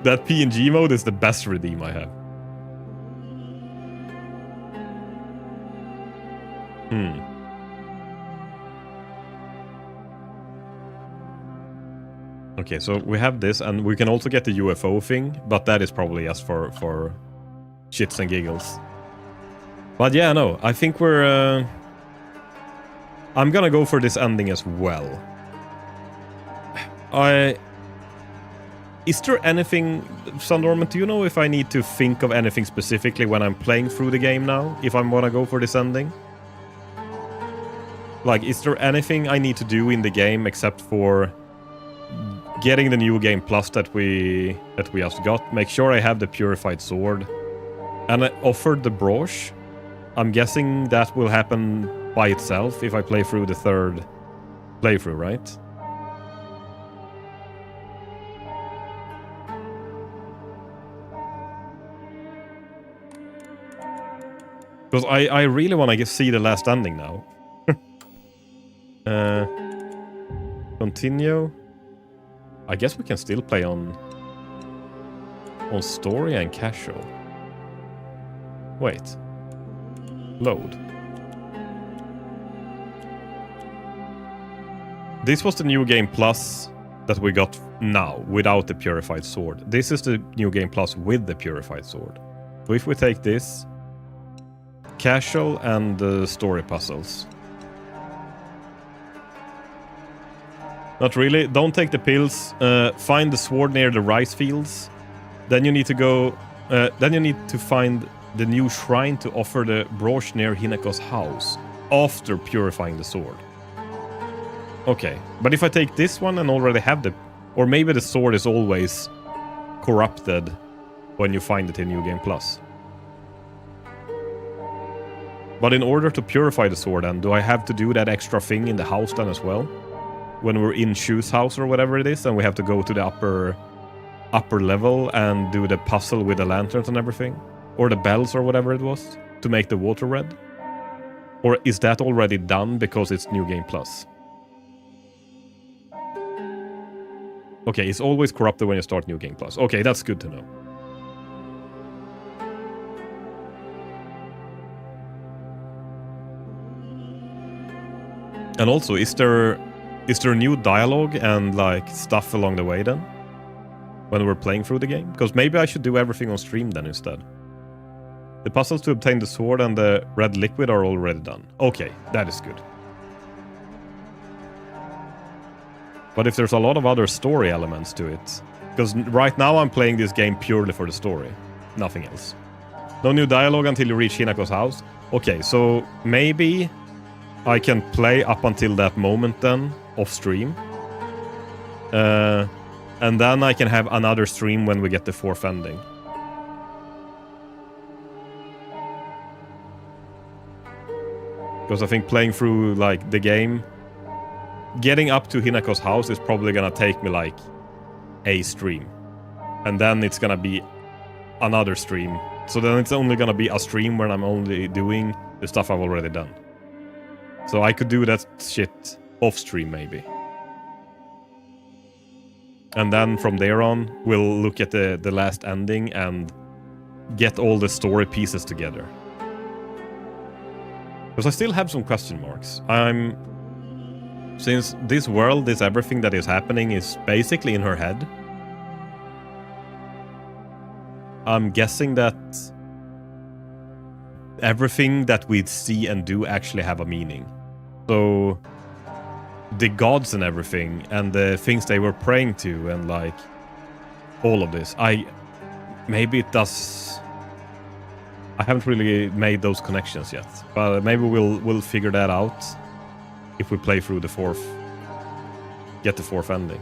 PNG mode is the best redeem I have. Okay, so we have this, and we can also get the UFO thing, but that is probably just for shits and giggles. But yeah, no, I think we're... I'm gonna go for this ending as well. Is there anything... Sandorman, do you know if I need to think of anything specifically when I'm playing through the game now? If I'm gonna go for this ending? Like, is there anything I need to do in the game except for... getting the New Game Plus that we just got? Make sure I have the purified sword. And I offered the brooch. I'm guessing that will happen by itself if I play through the 3rd playthrough, right? Because I really want to see the last ending now. Continue. I guess we can still play on story and casual. Wait. Load. This was the New Game Plus that we got now without the purified sword. This is the New Game Plus with the purified sword. So if we take this, casual and the story puzzles. Not really. Don't take the pills. Find the sword near the rice fields. Then you need to go... then you need to find the new shrine to offer the brooch near Hinako's house after purifying the sword. Okay, but if I take this one and already have the... Or maybe the sword is always corrupted when you find it in New Game Plus. But in order to purify the sword then, do I have to do that extra thing in the house then as well? When we're in Shu's house or whatever it is, and we have to go to the upper level and do the puzzle with the lanterns and everything? Or the bells or whatever it was, to make the water red? Or is that already done because it's New Game Plus? Okay, it's always corrupted when you start New Game Plus. Okay, that's good to know. And also, is there new dialogue and like stuff along the way then? When we're playing through the game? Because maybe I should do everything on stream then instead. The puzzles to obtain the sword and the red liquid are already done. Okay, that is good. But if there's a lot of other story elements to it... Because right now I'm playing this game purely for the story. Nothing else. No new dialogue until you reach Hinako's house. Okay, so maybe I can play up until that moment then, off stream. And then I can have another stream when we get the 4th ending. Because I think playing through like the game, getting up to Hinako's house is probably gonna take me like a stream. And then it's gonna be another stream. So then it's only gonna be a stream when I'm only doing the stuff I've already done. So I could do that shit off stream maybe. And then from there on, we'll look at the last ending and get all the story pieces together. Because I still have some question marks. Since this world, this everything that is happening is basically in her head, I'm guessing that everything that we see and do actually have a meaning. So the gods and everything, and the things they were praying to, and like all of this, maybe it does. I haven't really made those connections yet, but maybe we'll figure that out if we play through get the fourth ending.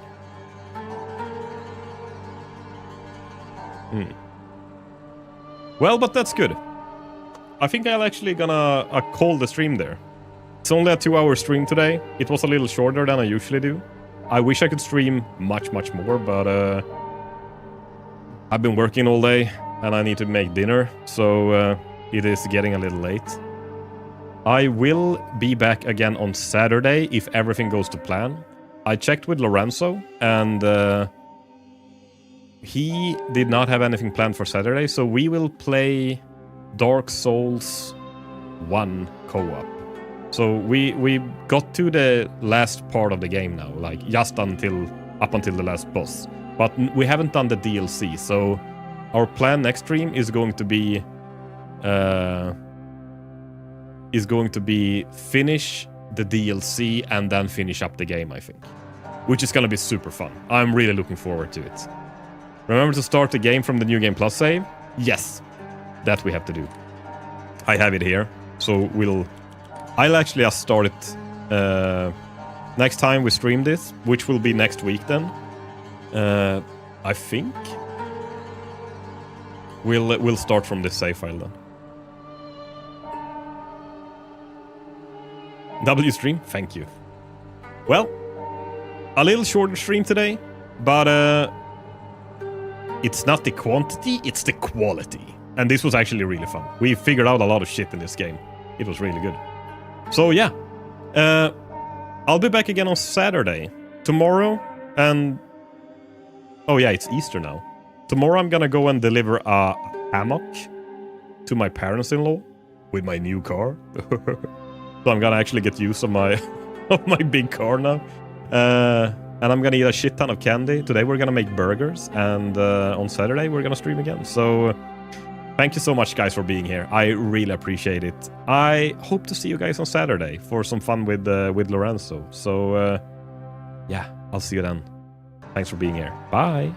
Well, but that's good. I think I'm actually gonna call the stream there. It's only a 2-hour stream today. It was a little shorter than I usually do. I wish I could stream much more, but I've been working all day and I need to make dinner, so it is getting a little late. I will be back again on Saturday if everything goes to plan. I checked with Lorenzo, and he did not have anything planned for Saturday, so we will play Dark Souls 1 co-op. So we got to the last part of the game now, like just up until the last boss. But we haven't done the DLC, so our plan next stream is going to be finish the DLC and then finish up the game, I think. Which is gonna be super fun. I'm really looking forward to it. Remember to start the game from the New Game Plus save? Yes, that we have to do. I have it here, so I'll actually just start it next time we stream this, which will be next week then. I think we'll start from this save file then. W stream, thank you. Well, a little shorter stream today, but it's not the quantity, it's the quality. And this was actually really fun. We figured out a lot of shit in this game. It was really good. So yeah, I'll be back again on Saturday. Tomorrow, and oh yeah, it's Easter now. Tomorrow I'm gonna go and deliver a hammock to my parents-in-law with my new car. So I'm gonna actually get use of my big car now. And I'm gonna eat a shit ton of candy. Today we're gonna make burgers, and on Saturday we're gonna stream again. So thank you so much, guys, for being here. I really appreciate it. I hope to see you guys on Saturday for some fun with Lorenzo. So yeah, I'll see you then. Thanks for being here. Bye.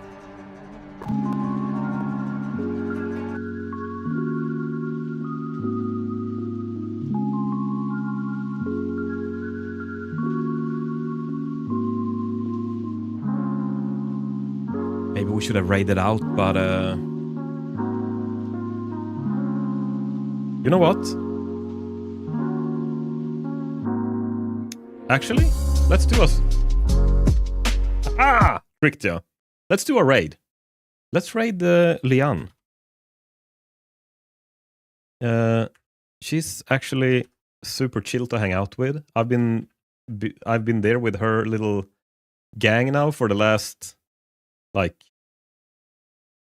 Maybe we should have raided out, but you know what? Actually, let's do tricked ya. Let's do a raid. Let's raid Lian. She's actually super chill to hang out with. I've been there with her little gang now for the last, like,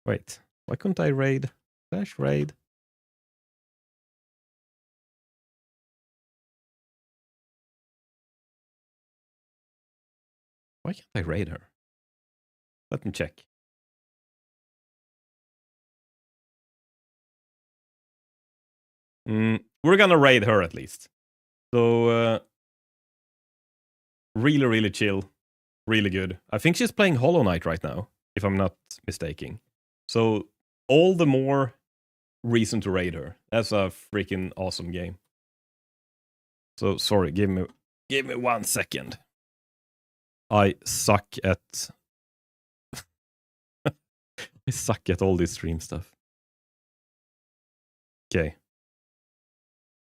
wait, why couldn't I raid? /raid. Why can't I raid her? Let me check. We're gonna raid her at least. So, really, really chill. Really good. I think she's playing Hollow Knight right now, if I'm not mistaken. So, all the more reason to raid her. That's a freaking awesome game. So, sorry, give me 1 second. I suck at I suck at all this stream stuff. Okay.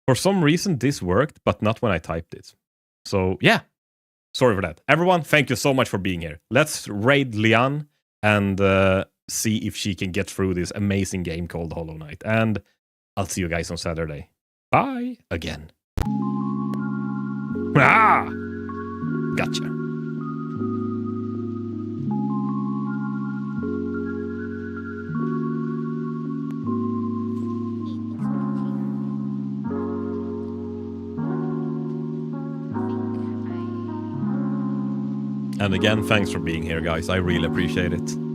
For some reason, this worked, but not when I typed it. So, yeah. Sorry for that. Everyone, thank you so much for being here. Let's raid Lian and see if she can get through this amazing game called Hollow Knight. And I'll see you guys on Saturday. Bye again. Ah! Gotcha. And again, thanks for being here, guys. I really appreciate it.